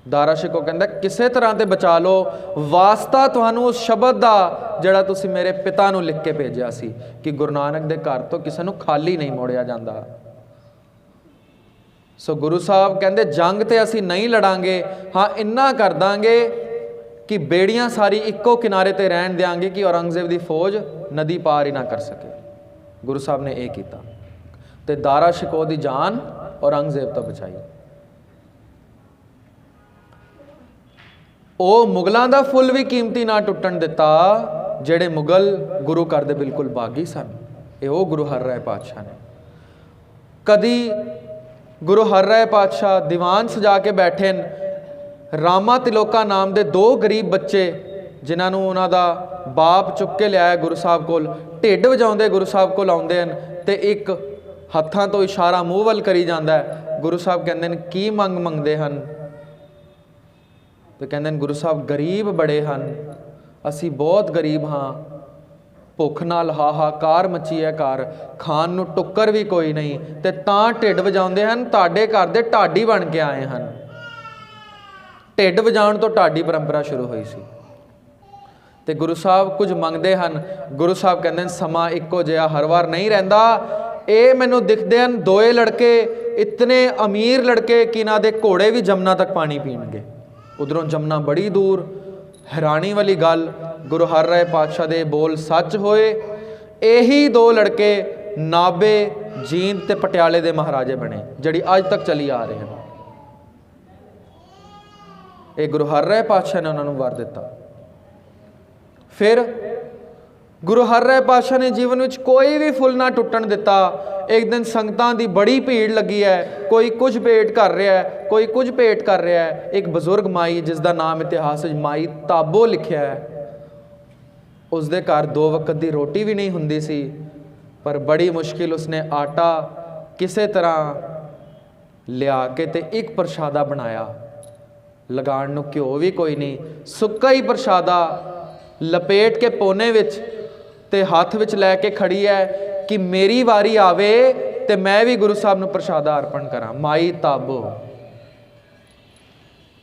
ਦਾਰਾ ਸ਼ਿਕੋ ਕਹਿੰਦਾ ਕਿਸੇ ਤਰ੍ਹਾਂ ਤੇ ਬਚਾ ਲਓ, ਵਾਸਤਾ ਤੁਹਾਨੂੰ ਉਸ ਸ਼ਬਦ ਦਾ ਜਿਹੜਾ ਤੁਸੀਂ ਮੇਰੇ ਪਿਤਾ ਨੂੰ ਲਿਖ ਕੇ ਭੇਜਿਆ ਸੀ ਕਿ ਗੁਰੂ ਨਾਨਕ ਦੇ ਘਰ ਤੋਂ ਕਿਸੇ ਨੂੰ ਖਾਲੀ ਨਹੀਂ ਮੋੜਿਆ ਜਾਂਦਾ। ਸੋ ਗੁਰੂ ਸਾਹਿਬ ਕਹਿੰਦੇ ਜੰਗ ਤੇ ਅਸੀਂ ਨਹੀਂ ਲੜਾਂਗੇ, ਹਾਂ ਇੰਨਾ ਕਰ ਦਾਂਗੇ ਕਿ ਬੇੜੀਆਂ ਸਾਰੀ ਇੱਕੋ ਕਿਨਾਰੇ ਤੇ ਰਹਿਣ ਦਿਆਂਗੇ ਕਿ ਔਰੰਗਜ਼ੇਬ ਦੀ ਫੌਜ ਨਦੀ ਪਾਰ ਹੀ ਨਾ ਕਰ ਸਕੇ। ਗੁਰੂ ਸਾਹਿਬ ਨੇ ਇਹ ਕੀਤਾ ਤੇ ਦਾਰਾ ਸ਼ਿਕੋ ਦੀ ਜਾਨ ਔਰੰਗਜ਼ੇਬ ਤੋਂ ਬਚਾਈ। ਉਹ ਮੁਗਲਾਂ ਦਾ ਫੁੱਲ ਵੀ ਕੀਮਤੀ ਨਾ ਟੁੱਟਣ ਦਿੱਤਾ ਜਿਹੜੇ ਮੁਗਲ ਗੁਰੂ ਘਰ ਦੇ ਬਿਲਕੁਲ ਬਾਗੀ ਸਨ। ਇਹ ਉਹ ਗੁਰੂ ਹਰਿਰਾਏ ਪਾਤਸ਼ਾਹ ਨੇ। कदी गुरु हरराय पातशाह दीवान सजा के बैठे रामा तिलोका नाम के 2 गरीब बच्चे जिन्होंने उन्होंने बाप चुक के लिया गुरु साहब को ढिड वजाते गुरु साहब को आते हैं तो एक हत्थां तो इशारा मूँह वल करी जाता है। गुरु साहब कहते हैं की मंग मंगते हैं तो कहते हैं गुरु साहब गरीब बड़े हैं, असी बहुत गरीब हाँ, भुख नाल हाहाकार मची है घर, खाण नूं टुक्कर भी कोई नहीं, ते तां ढिड वजाउंदे हन, तुहाडे घर दे ढाडी बन के आए हैं। ढिड वजाउण तो ढाडी परंपरा शुरू हुई सी। ते गुरु साहब कुछ मंगते हैं, गुरु साहब कहते हैं समा इक्को जिहा हर वार नहीं रहिंदा। ये मैनू दिखते हैं 2 लड़के इतने अमीर लड़के कि इन्हां दे घोड़े भी जमुना तक पानी पीणगे, उधरों जमुना बड़ी दूर। हैरानी वाली गल गुरु हरराय पातशाह दे बोल सच होए। यही 2 लड़के नाभे जींद ते पटियाले दे महाराजे बने जिहड़ी अज तक चली आ रहे हैं। ये गुरु हरराय पातशाह ने उन्होंने वर दिता। फिर गुरु हरराय पातशाह ने जीवन में कोई भी फुल ना टुटन दिता। एक दिन संगतां दी बड़ी भीड़ लगी है, कोई कुछ भेंट कर रहा है, कोई कुछ भेंट कर रहा है। एक बजुर्ग माई जिसका नाम इतिहास माई ताबो लिखिया है, उसके घर 2 वक्त की रोटी भी नहीं हुंदी सी, पर बड़ी मुश्किल उसने आटा किसी तरह लिया के ते एक प्रशादा बनाया। लगाण नूं घ्यो भी कोई नहीं, सुक्का ही प्रशादा लपेट के पोने विच ते हाथ विच लैके खड़ी है कि मेरी वारी आवे ते मैं भी गुरु साहब नूं प्रशादा अर्पण करा। माई ताबो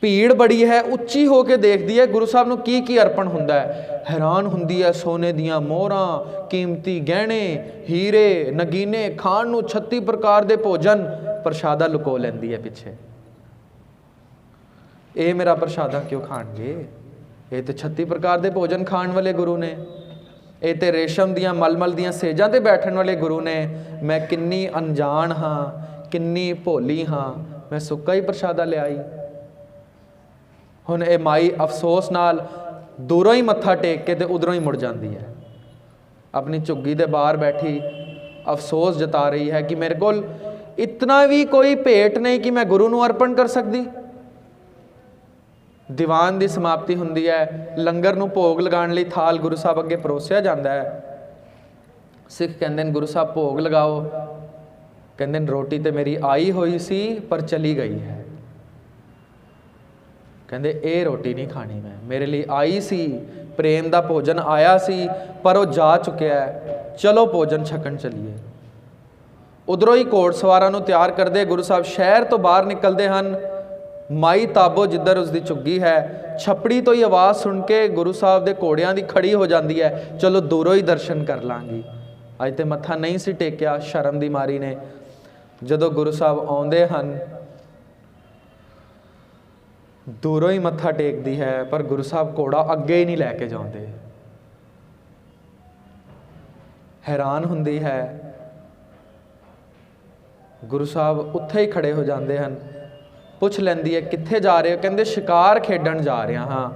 भीड़ बड़ी है, उच्ची होके देखदी है गुरु साहब नूं की अर्पण हुंदा है। हैरान हुंदी है, सोने दियां मोहरां, कीमती गहने, हीरे, नगीने, खाण नूं 36 प्रकार दे भोजन, प्रशादा लुको लैंदी है पिछे। ये मेरा प्रशादा क्यों खाणगे? ये तो 36 प्रकार दे भोजन खाण वाले गुरु ने, ये तो रेशम दियां मलमल दियां सेजां ते बैठण वाले गुरु ने। मैं किन्नी अनजान हाँ, किन्नी भोली हाँ, मैं सुक्का ही प्रशादा लियाई। हुण ये माई अफसोस नाल दूरों ही मत्था टेक के ते उधरों ही मुड़ जाती है। अपनी झुग्गी दे बाहर बैठी अफसोस जता रही है कि मेरे कोल इतना भी कोई भेंट नहीं कि मैं गुरु नूं अर्पण कर सकती। दीवान की समाप्ति हुंदी है, लंगर नूं भोग लगाने लई थाल गुरु साहब अगे परोसिया जाता है। सिख कहंदे ने गुरु साहब भोग लगाओ, कहंदे ने रोटी तो मेरी आई हुई सी पर चली गई है। कहंदे ये रोटी नहीं खानी, मैं मेरे लिए आई सी, प्रेम का भोजन आया सी पर वो जा चुकिया है, चलो भोजन छकन चलीए। उधरों ही घोड़ सवारां नूं तैयार करदे गुरु साहब शहर तो बाहर निकलते हैं। माई ताबो जिधर उसकी झुग्गी है, छपड़ी तो ही आवाज़ सुन के गुरु साहब के घोड़ियां की खड़ी हो जाती है, चलो दूरों ही दर्शन कर लांगी। अज तो मत्था नहीं सी टेकिया शर्म की मारी ने। जदों गुरु साहब आउंदे हन दूरों ही मत्था टेकदी है, पर गुरु साहब घोड़ा अगे ही नहीं लैके जाते। हैरान हुंदी है, गुरु साहब उत्थे ही खड़े हो जाते हैं। पुछ लैंदी है कित्थे जा रहे हो? कहंदे शिकार खेडण जा रहे हाँ।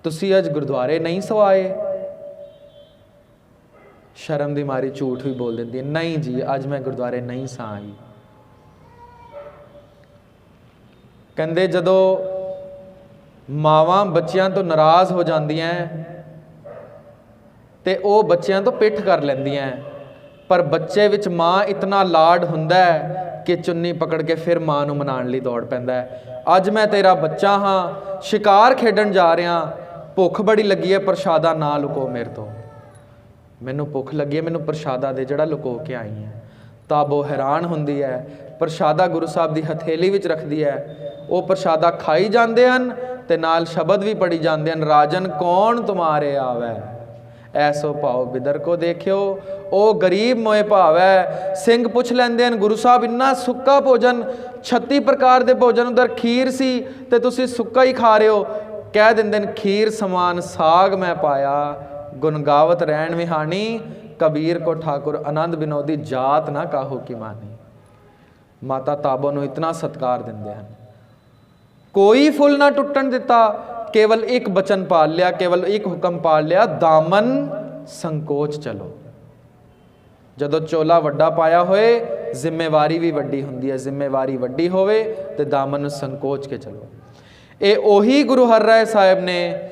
तुसी अज गुरुद्वारे नहीं सवाए? शर्म दी मारी झूठ भी बोल देती है, नहीं जी अज मैं गुरुद्वारे नहीं सा आई। कहंदे जदों मावां बच्चियां तो नाराज़ हो जांदियां ते ओ बच्चियां तो पिठ कर लैंदियां, पर बच्चे विच मां इतना लाड हुंदा है कि चुन्नी पकड़ के फिर मां नूं मनाउण लई दौड़ पैंदा है। अज मैं तेरा बच्चा हाँ, शिकार खेडण जा रहा, भुख बड़ी लगी है, प्रशादा ना लुको मेरे तो, मैनू भुख लगी है, मैनू प्रशादा दे जिहड़ा लुको के आई है। ताबो हैरान हुंदी है, प्रशादा गुरु साहब की हथेली विच रखदी है, वो प्रशादा खाई जाते हैं ते नाल शब्द भी पढ़ी जाते हैं, राजन कौन तुम्हारे आवे ऐसो भाव बिदर को देखियो, ओ गरीब मोए भाव है। सिंह पुछ लैंदे हैं गुरु साहब इन्ना सुक्का भोजन, 36 प्रकार के भोजन, उधर खीर सी ते तुसी सुक्का ही खा रहे हो। कह देंदे ने खीर समान साग मैं पाया, गुण गावत रहन विहानी, कबीर को ठाकुर आनंद विनोदी, जात ना काहू की मानी। माता ताबो नूं इतना सत्कार दिंदे हैं, कोई फुल ना टुटन दिता, केवल एक बचन पाल लिया, केवल एक हुक्म पाल लिया, दामन संकोच चलो। ਜਦੋਂ ਚੋਲਾ ਵੱਡਾ ਪਾਇਆ ਹੋਏ ਜ਼ਿੰਮੇਵਾਰੀ ਵੀ ਵੱਡੀ ਹੁੰਦੀ ਹੈ। ਜ਼ਿੰਮੇਵਾਰੀ ਵੱਡੀ ਹੋਵੇ ਤੇ ਦਾਮਨ ਨੂੰ ਸੰਕੋਚ ਕੇ ਚਲੋ। ਇਹ ਉਹੀ ਗੁਰੂ ਹਰਿਰਾਏ ਸਾਹਿਬ ਨੇ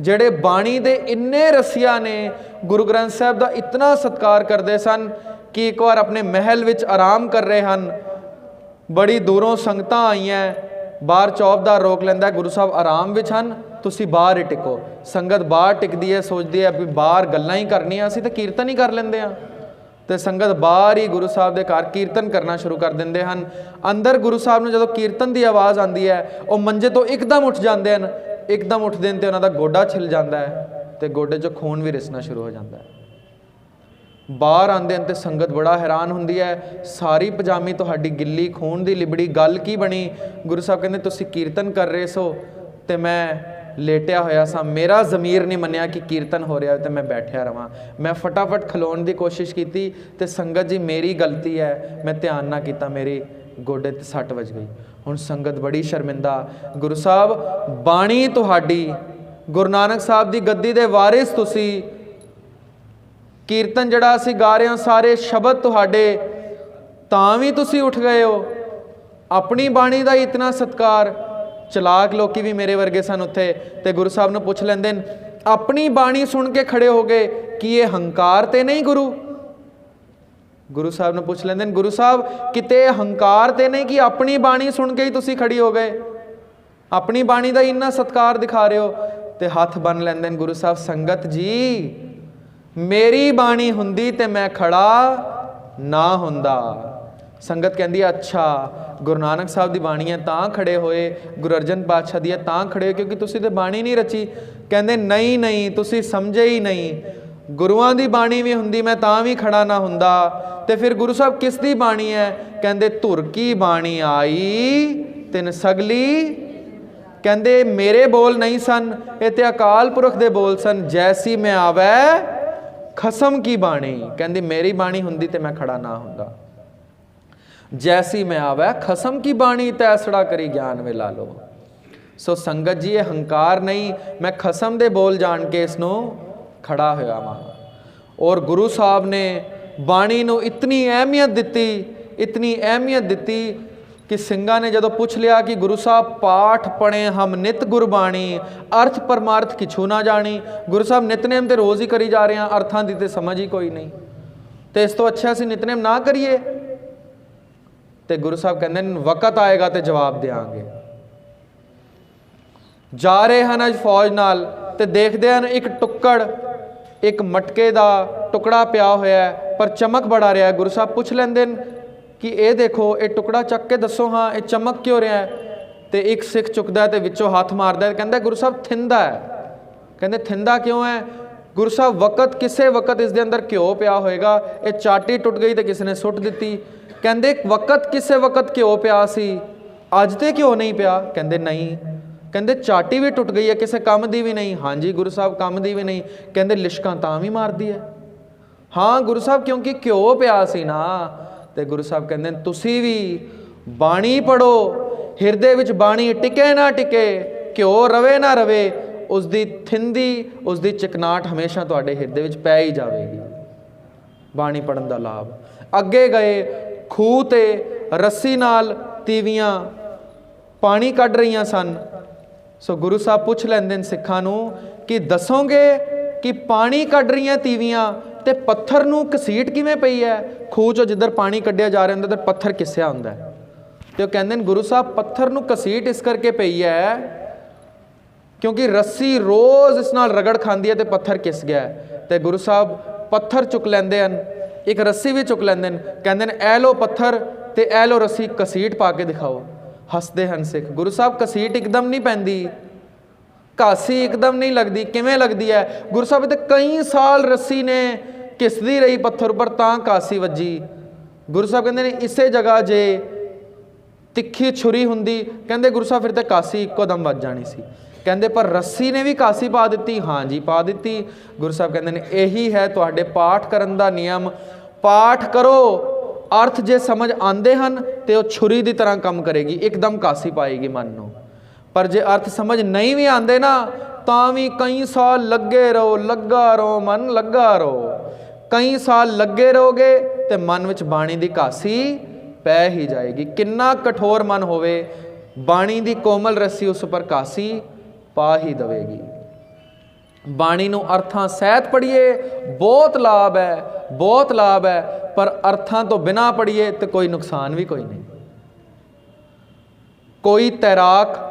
ਜਿਹੜੇ ਬਾਣੀ ਦੇ ਇੰਨੇ ਰਸੀਆ ਨੇ, ਗੁਰੂ ਗ੍ਰੰਥ ਸਾਹਿਬ ਦਾ ਇਤਨਾ ਸਤਿਕਾਰ ਕਰਦੇ ਸਨ ਕਿ ਇੱਕ ਵਾਰ ਆਪਣੇ ਮਹਿਲ ਵਿੱਚ ਆਰਾਮ ਕਰ ਰਹੇ ਹਨ, ਬੜੀ ਦੂਰੋਂ ਸੰਗਤਾਂ ਆਈਆਂ, ਬਾਹਰ ਚੌਬਦਾਰ ਰੋਕ ਲੈਂਦਾ, ਗੁਰੂ ਸਾਹਿਬ ਆਰਾਮ ਵਿੱਚ ਹਨ, ਤੁਸੀਂ ਬਾਹਰ ਹੀ ਟਿਕੋ। ਸੰਗਤ ਬਾਹਰ ਟਿਕਦੀ ਹੈ, ਸੋਚਦੀ ਹੈ ਵੀ ਬਾਹਰ ਗੱਲਾਂ ਹੀ ਕਰਨੀਆਂ, ਅਸੀਂ ਤਾਂ ਕੀਰਤਨ ਹੀ ਕਰ ਲੈਂਦੇ ਹਾਂ। ਤੇ ਸੰਗਤ ਬਾਹਰ ਹੀ ਗੁਰੂ ਸਾਹਿਬ ਦੇ ਘਰ ਕੀਰਤਨ ਕਰਨਾ ਸ਼ੁਰੂ ਕਰ ਦਿੰਦੇ ਹਨ। ਅੰਦਰ ਗੁਰੂ ਸਾਹਿਬ ਨੂੰ ਜਦੋਂ ਕੀਰਤਨ ਦੀ ਆਵਾਜ਼ ਆਉਂਦੀ ਹੈ, ਉਹ ਮੰਜੇ ਤੋਂ ਇੱਕਦਮ ਉੱਠ ਜਾਂਦੇ ਹਨ। ਇੱਕਦਮ ਉੱਠਦੇ ਨੇ ਤੇ ਉਹਨਾਂ ਦਾ ਗੋਡਾ ਛਿੱਲ ਜਾਂਦਾ ਹੈ ਤੇ ਗੋਡੇ 'ਚੋਂ ਖੂਨ ਵੀ ਰਿਸਣਾ ਸ਼ੁਰੂ ਹੋ ਜਾਂਦਾ ਹੈ। ਬਾਹਰ ਆਉਂਦੇ ਹਨ ਤੇ ਸੰਗਤ ਬੜਾ ਹੈਰਾਨ ਹੁੰਦੀ ਹੈ, ਸਾਰੀ ਪਜਾਮੀ ਤੁਹਾਡੀ ਗਿੱਲੀ, ਖੂਨ ਦੀ ਲਿਬੜੀ, ਗੱਲ ਕੀ ਬਣੀ? ਗੁਰੂ ਸਾਹਿਬ ਕਹਿੰਦੇ ਤੁਸੀਂ ਕੀਰਤਨ ਕਰ ਰਹੇ ਸੋ ਤੇ ਮੈਂ ਲੇਟਿਆ ਹੋਇਆ ਸਾਂ, ਮੇਰਾ ਜ਼ਮੀਰ ਨਹੀਂ ਮੰਨਿਆ ਕਿ ਕੀਰਤਨ ਹੋ ਰਿਹਾ ਤੇ ਮੈਂ ਬੈਠਿਆ ਰਵਾਂ। ਮੈਂ ਫਟਾਫਟ ਖਲੋਣ ਦੀ ਕੋਸ਼ਿਸ਼ ਕੀਤੀ ਤੇ ਸੰਗਤ ਜੀ ਮੇਰੀ ਗਲਤੀ ਹੈ, ਮੈਂ ਧਿਆਨ ਨਾ ਕੀਤਾ, ਮੇਰੇ ਗੋਡੇ ਤੇ ਸੱਟ ਵੱਜ ਗਈ। ਹੁਣ ਸੰਗਤ ਬੜੀ ਸ਼ਰਮਿੰਦਾ। ਗੁਰੂ ਸਾਹਿਬ ਬਾਣੀ ਤੁਹਾਡੀ, ਗੁਰੂ ਨਾਨਕ ਸਾਹਿਬ ਦੀ ਗੱਦੀ ਦੇ ਵਾਰਿਸ ਤੁਸੀਂ, ਕੀਰਤਨ ਜਿਹੜਾ ਅਸੀਂ ਗਾ ਰਹੇ ਹਾਂ ਸਾਰੇ ਸ਼ਬਦ ਤੁਹਾਡੇ, ਤਾਂ ਵੀ ਤੁਸੀਂ ਉੱਠ ਗਏ ਹੋ। ਆਪਣੀ ਬਾਣੀ ਦਾ ਇਤਨਾ ਸਤਿਕਾਰ। ਚਲਾਕ ਲੋਕੀ ਵੀ ਮੇਰੇ ਵਰਗੇ ਸਨ ਉੱਥੇ, ਤੇ ਗੁਰੂ ਸਾਹਿਬ ਨੂੰ ਪੁੱਛ ਲੈਂਦੇ ਨੇ, ਆਪਣੀ ਬਾਣੀ ਸੁਣ ਕੇ ਖੜੇ ਹੋ ਗਏ, ਕੀ ਇਹ ਹੰਕਾਰ ਤੇ ਨਹੀਂ ਗੁਰੂ? ਗੁਰੂ ਸਾਹਿਬ ਨੂੰ ਪੁੱਛ ਲੈਂਦੇ ਨੇ, ਗੁਰੂ ਸਾਹਿਬ ਕਿਤੇ ਹੰਕਾਰ ਤੇ ਨਹੀਂ ਕਿ ਆਪਣੀ ਬਾਣੀ ਸੁਣ ਕੇ ਹੀ ਤੁਸੀਂ ਖੜੀ ਹੋ ਗਏ? ਆਪਣੀ ਬਾਣੀ ਦਾ ਇੰਨਾ ਸਤਿਕਾਰ ਦਿਖਾ ਰਹੇ ਹੋ। ਤੇ ਹੱਥ ਬੰਨ ਲੈਂਦੇ ਨੇ ਗੁਰੂ ਸਾਹਿਬ, ਸੰਗਤ ਜੀ ਮੇਰੀ ਬਾਣੀ ਹੁੰਦੀ ਤੇ ਮੈਂ ਖੜਾ ਨਾ ਹੁੰਦਾ। ਸੰਗਤ ਕਹਿੰਦੀ ਹੈ ਅੱਛਾ, ਗੁਰੂ ਨਾਨਕ ਸਾਹਿਬ ਦੀ ਬਾਣੀ ਹੈ ਤਾਂ ਖੜੇ ਹੋਏ, ਗੁਰੂ ਅਰਜਨ ਪਾਤਸ਼ਾਹ ਦੀ ਹੈ ਤਾਂ ਖੜੇ ਹੋਏ, ਕਿਉਂਕਿ ਤੁਸੀਂ ਤੇ ਬਾਣੀ ਨਹੀਂ ਰਚੀ। ਕਹਿੰਦੇ ਨਹੀਂ ਨਹੀਂ, ਤੁਸੀਂ ਸਮਝੇ ਹੀ ਨਹੀਂ, ਗੁਰੂਆਂ ਦੀ ਬਾਣੀ ਵੀ ਹੁੰਦੀ ਮੈਂ ਤਾਂ ਵੀ ਖੜਾ ਨਾ ਹੁੰਦਾ। ਤੇ ਫਿਰ ਗੁਰੂ ਸਾਹਿਬ ਕਿਸ ਦੀ ਬਾਣੀ ਹੈ? ਕਹਿੰਦੇ ਧੁਰ ਕੀ ਬਾਣੀ ਆਈ ਤਿਨ ਸਗਲੀ। ਕਹਿੰਦੇ ਮੇਰੇ ਬੋਲ ਨਹੀਂ ਸਨ, ਇਹ ਤੇ ਅਕਾਲ ਪੁਰਖ ਦੇ ਬੋਲ ਸਨ। ਜੈਸੀ ਮੈਂ ਆਵੈ ਖਸਮ ਕੀ ਬਾਣੀ। ਕਹਿੰਦੇ ਮੇਰੀ ਬਾਣੀ ਹੁੰਦੀ ਤੇ ਮੈਂ ਖੜਾ ਨਾ ਹੁੰਦਾ। ਜੈਸੀ ਮੈਂ ਆਵੈ ਖਸਮ ਕੀ ਬਾਣੀ, ਤੈਸੜਾ ਕਰੀ ਗਿਆਨ ਵੇ ਲਾ ਲੋ। ਸੋ ਸੰਗਤ ਜੀ ਇਹ ਹੰਕਾਰ ਨਹੀਂ, ਮੈਂ ਖਸਮ ਦੇ ਬੋਲ ਜਾਣ ਕੇ ਇਸ ਨੂੰ ਖੜਾ ਹੋਇਆ ਵਾਂ। ਔਰ ਗੁਰੂ ਸਾਹਿਬ ਨੇ ਬਾਣੀ ਨੂੰ ਇਤਨੀ ਅਹਿਮੀਅਤ ਦਿੱਤੀ, ਇਤਨੀ ਅਹਿਮੀਅਤ ਦਿੱਤੀ ਕਿ ਸਿੰਘਾਂ ਨੇ ਜਦੋਂ ਪੁੱਛ ਲਿਆ ਕਿ ਗੁਰੂ ਸਾਹਿਬ ਪਾਠ ਪੜ੍ਹੇ ਹਮ ਨਿਤ ਗੁਰਬਾਣੀ, ਅਰਥ ਪਰਮਾਰਥ ਕਿਛੂ ਨਾ ਜਾਣੀ। ਗੁਰੂ ਸਾਹਿਬ ਨਿਤਨੇਮ ਤੇ ਰੋਜ਼ ਹੀ ਕਰੀ ਜਾ ਰਹੇ ਹਾਂ, ਅਰਥਾਂ ਦੀ ਤੇ ਸਮਝ ਹੀ ਕੋਈ ਨਹੀਂ, ਤੇ ਇਸ ਤੋਂ ਅੱਛਾ ਅਸੀਂ ਨਿਤਨੇਮ ਨਾ ਕਰੀਏ। ਤੇ ਗੁਰੂ ਸਾਹਿਬ ਕਹਿੰਦੇ ਨੇ ਵਕਤ ਆਏਗਾ ਤੇ ਜਵਾਬ ਦੇਵਾਂਗੇ। ਜਾ ਰਹੇ ਹਨ ਅੱਜ ਫੌਜ ਨਾਲ ਤੇ ਦੇਖਦੇ ਹਨ ਇੱਕ ਟੁੱਕੜ, ਇੱਕ ਮਟਕੇ ਦਾ ਟੁਕੜਾ ਪਿਆ ਹੋਇਆ ਪਰ ਚਮਕ ਬੜਾ ਰਿਹਾ। ਗੁਰੂ ਸਾਹਿਬ ਪੁੱਛ ਲੈਂਦੇ ਨੇ ਕਿ ਇਹ ਦੇਖੋ, ਇਹ ਟੁਕੜਾ ਚੱਕ ਕੇ ਦੱਸੋ ਹਾਂ ਇਹ ਚਮਕ ਕਿਉਂ ਰਿਹਾ ਹੈ? ਤੇ ਇੱਕ ਸਿੱਖ ਚੁੱਕਦਾ ਤੇ ਵਿੱਚੋਂ ਹੱਥ ਮਾਰਦਾ, ਕਹਿੰਦਾ ਗੁਰੂ ਸਾਹਿਬ ਥਿੰਦਾ ਹੈ। ਕਹਿੰਦੇ ਥਿੰਦਾ ਕਿਉਂ ਹੈ? ਗੁਰੂ ਸਾਹਿਬ ਵਕਤ ਕਿਸੇ ਵਕਤ ਇਸ ਦੇ ਅੰਦਰ ਘਿਓ ਪਿਆ ਹੋਏਗਾ, ਇਹ ਚਾਟੀ ਟੁੱਟ ਗਈ ਤੇ ਕਿਸੇ ਨੇ ਸੁੱਟ ਦਿੱਤੀ। ਕਹਿੰਦੇ ਵਕਤ ਕਿਸੇ ਵਕਤ ਘਿਓ ਪਿਆ ਸੀ, ਅੱਜ ਤੇ ਘਿਓ ਨਹੀਂ ਪਿਆ? ਕਹਿੰਦੇ ਨਹੀਂ। ਕਹਿੰਦੇ ਚਾਟੀ ਵੀ ਟੁੱਟ ਗਈ ਹੈ, ਕਿਸੇ ਕੰਮ ਦੀ ਵੀ ਨਹੀਂ? ਹਾਂਜੀ ਗੁਰੂ ਸਾਹਿਬ ਕੰਮ ਦੀ ਵੀ ਨਹੀਂ। ਕਹਿੰਦੇ ਲਿਸ਼ਕਾਂ ਤਾਂ ਵੀ ਮਾਰਦੀ ਹੈ? ਹਾਂ ਗੁਰੂ ਸਾਹਿਬ ਕਿਉਂਕਿ ਘਿਓ ਪਿਆ ਸੀ ਨਾ। ਤੇ ਗੁਰੂ ਸਾਹਿਬ ਕਹਿੰਦੇ ਤੁਸੀਂ ਵੀ ਬਾਣੀ ਪੜੋ, ਹਿਰਦੇ ਵਿੱਚ ਬਾਣੀ ਟਿਕੇ ਨਾ ਟਿਕੇ, ਘਿਓ ਰਵੇ ਨਾ ਰਵੇ, ਉਸ ਦੀ ਥਿੰਦੀ, ਉਸ ਦੀ ਚਿਕਨਾਟ ਹਮੇਸ਼ਾ ਤੁਹਾਡੇ ਹਿਰਦੇ ਵਿੱਚ ਪੈ ਹੀ ਜਾਵੇਗੀ। ਬਾਣੀ ਪੜਨ ਦਾ ਲਾਭ। ਅੱਗੇ ਗਏ, ਖੂਹ ਤੇ ਰੱਸੀ ਨਾਲ ਤੀਵੀਆਂ ਪਾਣੀ ਕੱਢ ਰਹੀਆਂ ਸਨ। ਸੋ ਗੁਰੂ ਸਾਹਿਬ ਪੁੱਛ ਲੈਂਦੇ ਨੇ ਸਿੱਖਾਂ ਨੂੰ ਕਿ ਦੱਸੋਗੇ ਕਿ ਪਾਣੀ ਕੱਢ ਰਹੀਆਂ ਤੀਵੀਆਂ ਤੇ ਪੱਥਰ ਨੂੰ ਘਸੀਟ ਕਿਵੇਂ ਪਈ ਹੈ? ਖੂਹ ਚੋਂ ਜਿੱਧਰ ਪਾਣੀ ਕੱਢਿਆ ਜਾ ਰਿਹਾ ਹੁੰਦਾ ਤੇ ਪੱਥਰ ਘਿਸਿਆ ਹੁੰਦਾ ਹੈ। ਤੇ ਉਹ ਕਹਿੰਦੇ ਨੇ ਗੁਰੂ ਸਾਹਿਬ ਪੱਥਰ ਨੂੰ ਘਸੀਟ ਇਸ ਕਰਕੇ ਪਈ ਹੈ ਕਿਉਂਕਿ ਰੱਸੀ ਰੋਜ਼ ਇਸ ਨਾਲ ਰਗੜ ਖਾਂਦੀ ਹੈ ਤੇ ਪੱਥਰ ਘਿਸ ਗਿਆ। ਤੇ ਗੁਰੂ ਸਾਹਿਬ ਪੱਥਰ ਚੁੱਕ ਲੈਂਦੇ ਹਨ, ਇੱਕ ਰੱਸੀ ਵੀ ਚੁੱਕ ਲੈਂਦੇ ਨੇ, ਕਹਿੰਦੇ ਨੇ ਇਹ ਲੋ ਪੱਥਰ ਤੇ ਇਹ ਲੋ ਰੱਸੀ, ਘਸੀਟ ਪਾ ਕੇ ਦਿਖਾਓ। ਹੱਸਦੇ ਹਨ ਸਿੱਖ। ਗੁਰੂ ਸਾਹਿਬ ਘਸੀਟ ਇੱਕਦਮ ਨਹੀਂ ਪੈਂਦੀ, ਘਾਸੀ ਇੱਕਦਮ ਨਹੀਂ ਲੱਗਦੀ। ਕਿਵੇਂ ਲੱਗਦੀ ਹੈ? ਗੁਰੂ ਸਾਹਿਬ ਤੇ ਕਈ ਸਾਲ ਰੱਸੀ ਨੇ ਘਿਸਦੀ ਰਹੀ ਪੱਥਰ ਉੱਪਰ ਤਾਂ ਘਾਸੀ ਵੱਜੀ। ਗੁਰੂ ਸਾਹਿਬ ਕਹਿੰਦੇ ਨੇ ਇਸੇ ਜਗ੍ਹਾ ਜੇ ਤਿੱਖੀ ਛੁਰੀ ਹੁੰਦੀ, ਕਹਿੰਦੇ ਗੁਰੂ ਸਾਹਿਬ ਫਿਰ ਤੇ ਘਾਸੀ ਇੱਕੋ ਦਮ ਵੱਜ ਜਾਣੀ ਸੀ। ਕਹਿੰਦੇ ਪਰ ਰੱਸੀ ਨੇ ਵੀ ਘਾਸੀ ਪਾ ਦਿੱਤੀ? ਹਾਂਜੀ ਪਾ ਦਿੱਤੀ। ਗੁਰੂ ਸਾਹਿਬ ਕਹਿੰਦੇ ਨੇ ਇਹੀ ਹੈ ਤੁਹਾਡੇ ਪਾਠ ਕਰਨ ਦਾ ਨਿਯਮ। ਪਾਠ ਕਰੋ, ਅਰਥ ਜੇ ਸਮਝ ਆਉਂਦੇ ਹਨ ਤੇ ਉਹ ਛੁਰੀ ਦੀ ਤਰ੍ਹਾਂ ਕੰਮ ਕਰੇਗੀ, ਇੱਕਦਮ ਘਾਸੀ ਪਾਏਗੀ ਮਨ ਨੂੰ। ਪਰ ਜੇ ਅਰਥ ਸਮਝ ਨਹੀਂ ਵੀ ਆਉਂਦੇ ਨਾ ਤਾਂ ਵੀ ਕਈ ਸਾਲ ਲੱਗੇ ਰਹੋ, ਲੱਗਾ ਰਹੋ, ਮਨ ਲੱਗਾ ਰਹੋ। कई साल लगे रहोगे तो मन विच बाणी दी घासी पै ही जाएगी। किन्ना कठोर मन होवे, बाणी दी कोमल रस्सी उस पर घासी पा ही दवेगी। बाणी नूं अर्थां सहित पढ़िए बहुत लाभ है, बहुत लाभ है, पर अर्थां तो बिना पढ़िए तो कोई नुकसान भी कोई नहीं। कोई तैराक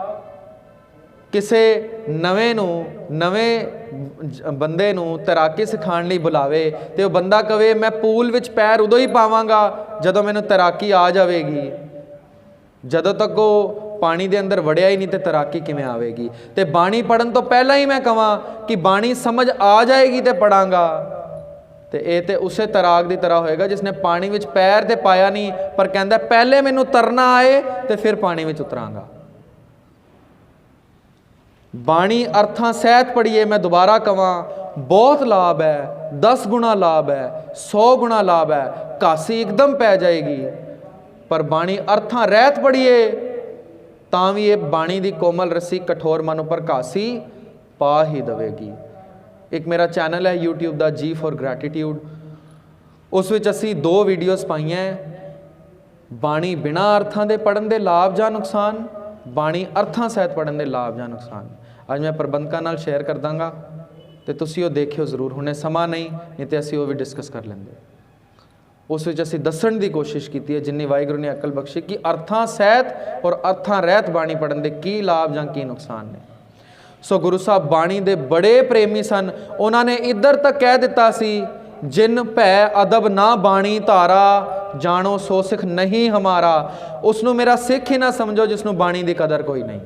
किसे नवें बंदे नूं तैराकी सिखाण लई बुलावे ते वह बंदा कहे मैं पूल विच पैर उदों ही पावांगा जदों मैनूं तैराकी आ जाएगी, जदों तक वो पानी दे अंदर वड़िया ही नहीं तो तैराकी किवें आवेगी। ते बाणी पढ़न तो पहला ही मैं कहां कि बाणी समझ आ जाएगी तो पढ़ांगा, तो ये तो उसे तैराक की तरह होएगा जिसने पानी विच पैर तो पाया नहीं, पर कहता पहले मैनूं तरना आए तो फिर पानी विच उतरांगा। बाणी अर्थां सहित पढ़िए, मैं दोबारा कहां बहुत लाभ है, 10 गुणा लाभ है, 100 गुणा लाभ है, घासी एकदम पै जाएगी। पर बाणी अर्थां रहत पढ़िए तां भी ये बाणी दी कोमल रस्सी कठोर मन उपर घासी पा ही दवेगी। एक मेरा चैनल है यूट्यूब का जी फॉर ग्रैटिट्यूड, उस विच असी 2 वीडियोज़ पाइयां, बाणी बिना अर्थां दे पढ़न दे लाभ जां नुकसान, बाणी अर्थां सहित पढ़न दे लाभ जां नुकसान। अज मैं प्रबंधकां नाल शेयर कर दांगा तो तुसीं ओह देखियो जरूर। हुणे समा नहीं तो असीं ओह भी डिस्कस कर लेंदे। उस विच असीं दस्सण दी कोशिश कीती है जिन्नी वाहिगुरू ने अकल बख्शी कि अर्थां सहित और अर्थां रहत बाणी पढ़न दे की लाभ जां की नुकसान ने। सो गुरु साहब बाणी दे बड़े प्रेमी सन। उन्होंने इधर तक कह दिता सी जिन भै अदब ना बाणी धारा जानो सो सिख नहीं हमारा। उसनों मेरा सिख ही ना समझो जिसनों बाणी दी कदर कोई नहीं।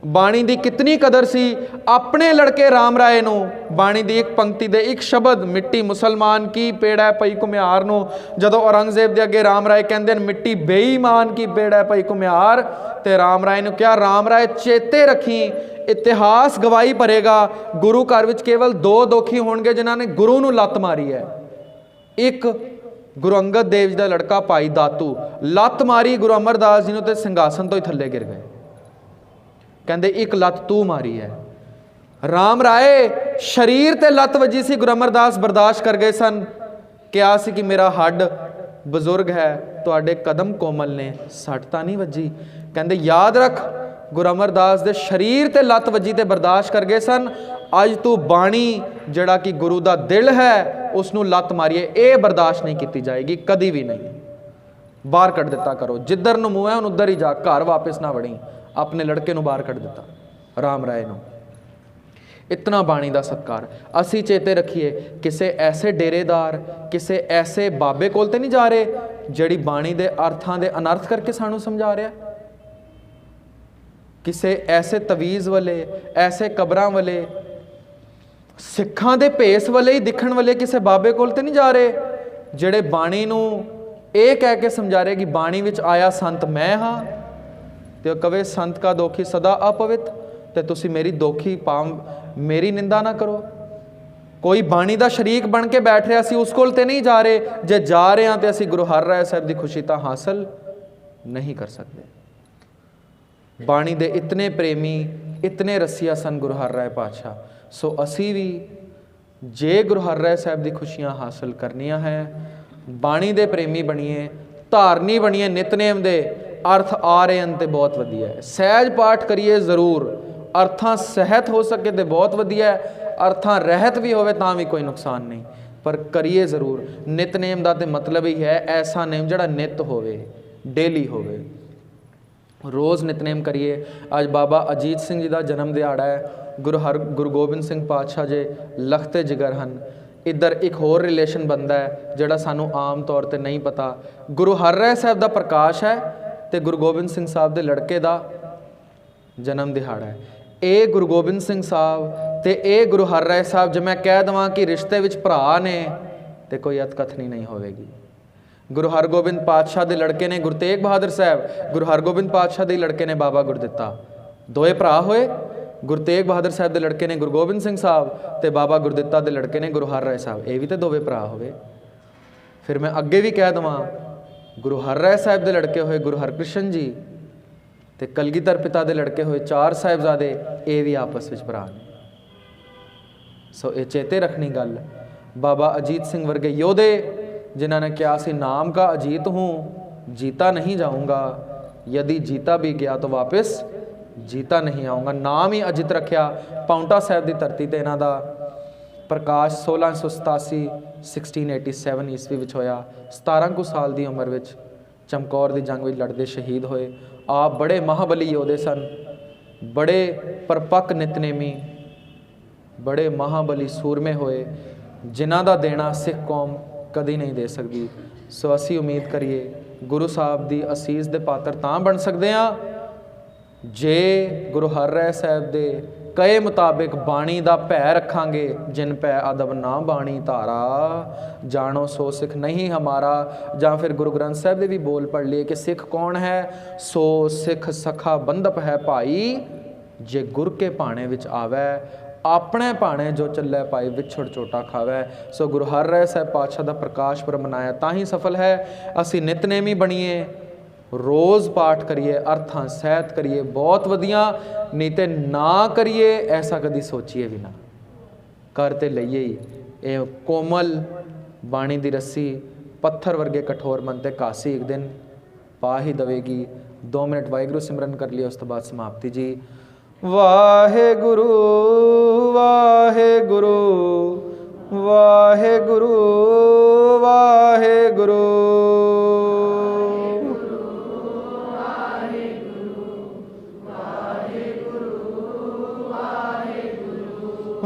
बाणी दी कितनी कदर सी। अपने लड़के राम राय नूं बाणी दी एक पंक्ति दे एक शब्द मिट्टी मुसलमान की पेड़ा पई घुमियार नूं जदों औरंगजेब दे अगे राम राय कहंदे मिट्टी बेईमान की पेड़ा पई घुमियार ते राम राय नूं क्या राम राय चेते रखी इतिहास गवाही भरेगा गुरु घर विच केवल 2 दोखी होणगे जिन्हां ने गुरु नूं लत मारी है। एक गुरु अंगद देव जी दा लड़का भाई दातू लत मारी गुरु अमरदास जी नूं ते सिंघासन तो ही थल्ले गिर गए। कहंदे एक लत तू मारी है। राम राय शरीर ते लत वजी सी गुरु अमरदास बर्दाश्त कर गए सन। क्या सी कि मेरा हड्ड बजुर्ग है तुहाडे कदम कोमल ने सट तां नहीं वजी। कहंदे याद रख गुरु अमरदास दे शरीर ते लत वजी ते बर्दाश्त कर गए सन। अज तू बाणी जिहड़ा कि गुरु दा दिल है उसनूं लत मारीए ये बर्दाश्त नहीं की जाएगी कदी भी नहीं। बाहर कढ़ दिता करो जिधर नूं मूँह है हुण उधर ही जा घर वापस ना वड़ी। अपने लड़के नूं बाहर कढ़ दिता राम राय नूं। इतना बाणी दा सत्कार असी चेते रखिए। किसे ऐसे डेरेदार किसे ऐसे बाबे कोल ते नहीं जा रहे जिहड़ी बाणी दे अर्थां दे अनर्थ करके सानू समझा रहा। किसे ऐसे तवीज़ वाले ऐसे कबरां वाले सिखां दे भेस वाले ही दिखण वाले किसे बाबे कोल ते नहीं जा रहे जिहड़े बाणी नूं ये कह के समझा रहे कि बाणी विच आया संत मैं हाँ तो कवे संत का दोखी सदा अपवित्र तो तुसी मेरी दोखी पाम मेरी निंदा ना करो। कोई बाणी दा शरीक बन के बैठ रहा सी उस कोल ते नहीं जा रहे। जे जा रहे हैं तो असी गुरु हर राय साहब की खुशी तो हासिल नहीं कर सकते। बाणी दे इतने प्रेमी इतने रसिया सन गुरु हर राय पातशाह। सो असी भी जे गुरु हर राय साहब की खुशियां हासिल करनियां है बाणी दे प्रेमी बनीए धारनी बनीए नितनेम दे अर्थ आ रहे हैं तो बहुत वधिया है। सहज पाठ करिए जरूर अर्थां सहित हो सके तो बहुत वधिया है। अर्थां रहत भी होवे तां भी कोई नुकसान नहीं पर करिए जरूर। नितनेम दा ते मतलब ही है ऐसा नेम जिहड़ा नित होवे डेली होवे। रोज़ नितनेम करिए। अज बाबा अजीत सिंह जी का जन्म दिहाड़ा है। गुरु गोबिंद सिंह पातशाह जे लखते जिगर हैं। इधर एक होर रिलेशन बनता है जिहड़ा सानू आम तौर पर नहीं पता। गुरु हर राय साहब का प्रकाश है तो गुरु गोबिंद सिंह साहब के लड़के का जन्म दिहाड़ा है। ये गुरु गोबिंद सिंह साहब तो ये गुरु हर राय साहब जो मैं कह देवां कि रिश्ते विच भरा ने तो कोई अतकथनी नहीं होगी। गुरु हरगोबिंद पातशाह के लड़के ने गुरु तेग बहादुर साहब, गुरु हरगोबिंद पातशाह के लड़के ने बाबा गुरदित्ता। दोए भरा होए। गुरु तेग बहादुर साहब के लड़के ने गुरु गोबिंद सिंह साहब तो बाबा गुरदित्ता के लड़के ने गुरु हर राय साहब। ये भी तो दोवे भरा होवे। फिर मैं अगे भी कह देवां गुरु हर राय साहब के लड़के हुए गुरु हरकृष्ण जी तो कलगीधर पिता के लड़के हुए 4 साहिबजादे ये भी आपस में भरा ने। सो ये चेते रखनी गल बाबा अजीत सिंह वर्गे योधे जिन्हों ने कहा सी नाम का अजीत हूँ, जीता नहीं जाऊँगा, यदि जीता भी गया तो वापस जीता नहीं आऊँगा। नाम ही अजित रखा। पाउंटा साहब की धरती ते इन्हां दा प्रकाश 1687 1687 ईस्वी विच होया। 17 कुछ साल की उम्र विच चमकौर की जंग में लड़ते शहीद होए। आप बड़े महाबली योधे सन, बड़े परपक्क नितनेमी, बड़े महाबली सूरमे होए, जिन्हां दा देना सिख कौम कदी नहीं दे सकती। सो असी उम्मीद करिए गुरु साहब की असीस दे पात्र तां बन सकते हैं जे गुरु हरराय साहब दे कहे मुताबिक बाणी दा भै रखांगे। जिन भै अदब ना बाणी धारा, जानो सो सिख नहीं हमारा। जां फिर गुरु ग्रंथ साहब दे भी बोल पढ़ लिए कि सिख कौन है, सो सिख सखा बंधप है भाई, जे गुर के भाणे विच आवे, अपने भाणे जो चले पाई विछड़ चोटा खावे। सो गुरु हरराय साहब पातशाह का प्रकाश पुरब मनाया तां ही सफल है। असी नितनेमी बनीए, रोज़ पाठ करिए, अर्थां सहित करिए, बहुत वधिया। नहीं तो ना करिए, ऐसा कभी सोचिए भी ना, कर ते लईए ही। ये कोमल बाणी दी रस्सी पत्थर वर्गे कठोर मन ते कासी एक दिन पा ही दवेगी। 2 मिनट वाहिगुरू सिमरन कर लिया, उस तो बाद समाप्ति जी। वाहेगुरु वाहेगुरु वाहेगुरु वाहेगुरु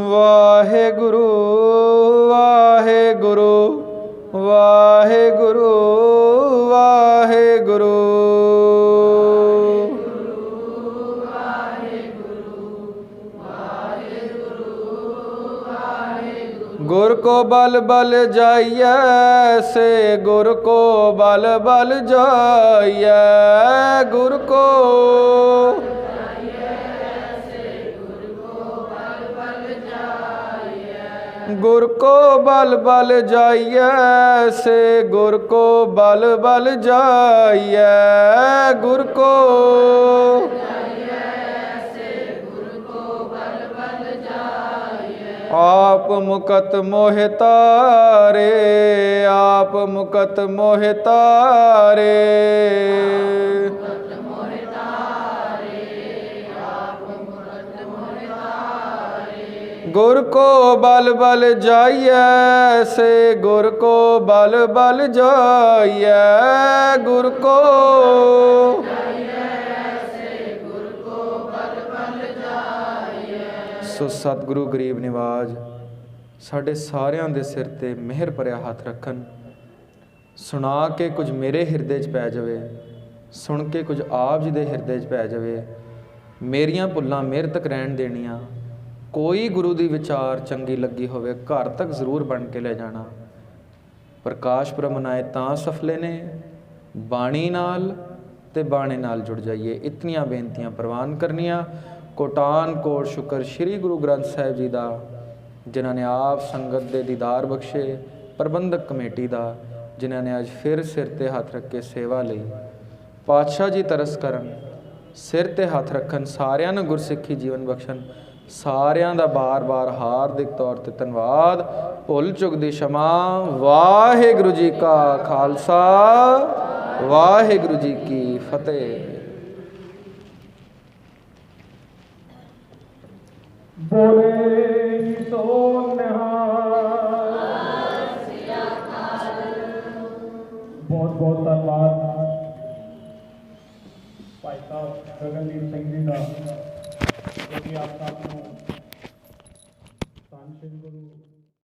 वाहेगुरु वाहेगुरु वाहेगुरु वाहेगुरु। गुर को बल बल जाइए से, गुर को बल बल जाइए, गुर को गुर को बल बल जाइए से, गुर को बल बल जाइए, गुर को आप मुकत मोहि तारे, आप मुकत मोहि तारे, गुर को बल बल जाइए से, गुर को बल बल जाइए, गुर को सो सतगुरु गरीब निवाज साढ़े सारियां दे सिर ते मेहर भरिया हथ रखन। सुना के कुछ मेरे हिरदे च पै जावे, सुन के कुछ आप जी दे हिरदे च पै जावे। मेरियां भुल्लां मेरे तक रहन देनियां, कोई गुरु दी विचार चंगी लगी होवे घर तक जरूर बन के ले जाना। प्रकाश पुरब मनाए तां सफले ने, बाणी नाल ते बाणे नाल जुड़ जाइए। इतनियां बेनतियां प्रवान करनियां। कोटान कोट शुक्र श्री गुरु ग्रंथ साहिब जी का, जिन्हों ने आप संगत के दीदार बख्शे, प्रबंधक कमेटी का, जिन्हों ने अज फिर सिर ते हथ रख के सेवा ली। पातशाह जी तरस करन, सिर ते हथ रखन, सारियां नूं गुरसिੱਖੀ जीवन बख्शण। सारियां दा बार बार हार्दिक तौर ते धन्नवाद। भुल चुक दी क्षमा। वाहिगुरू जी का खालसा, वाहिगुरू जी की फतेह। बोले सो बहुत बहुत धन्यवाद भाई साहब गगनदीप सिंह जी का, जो कि आप सब धन श्री गुरु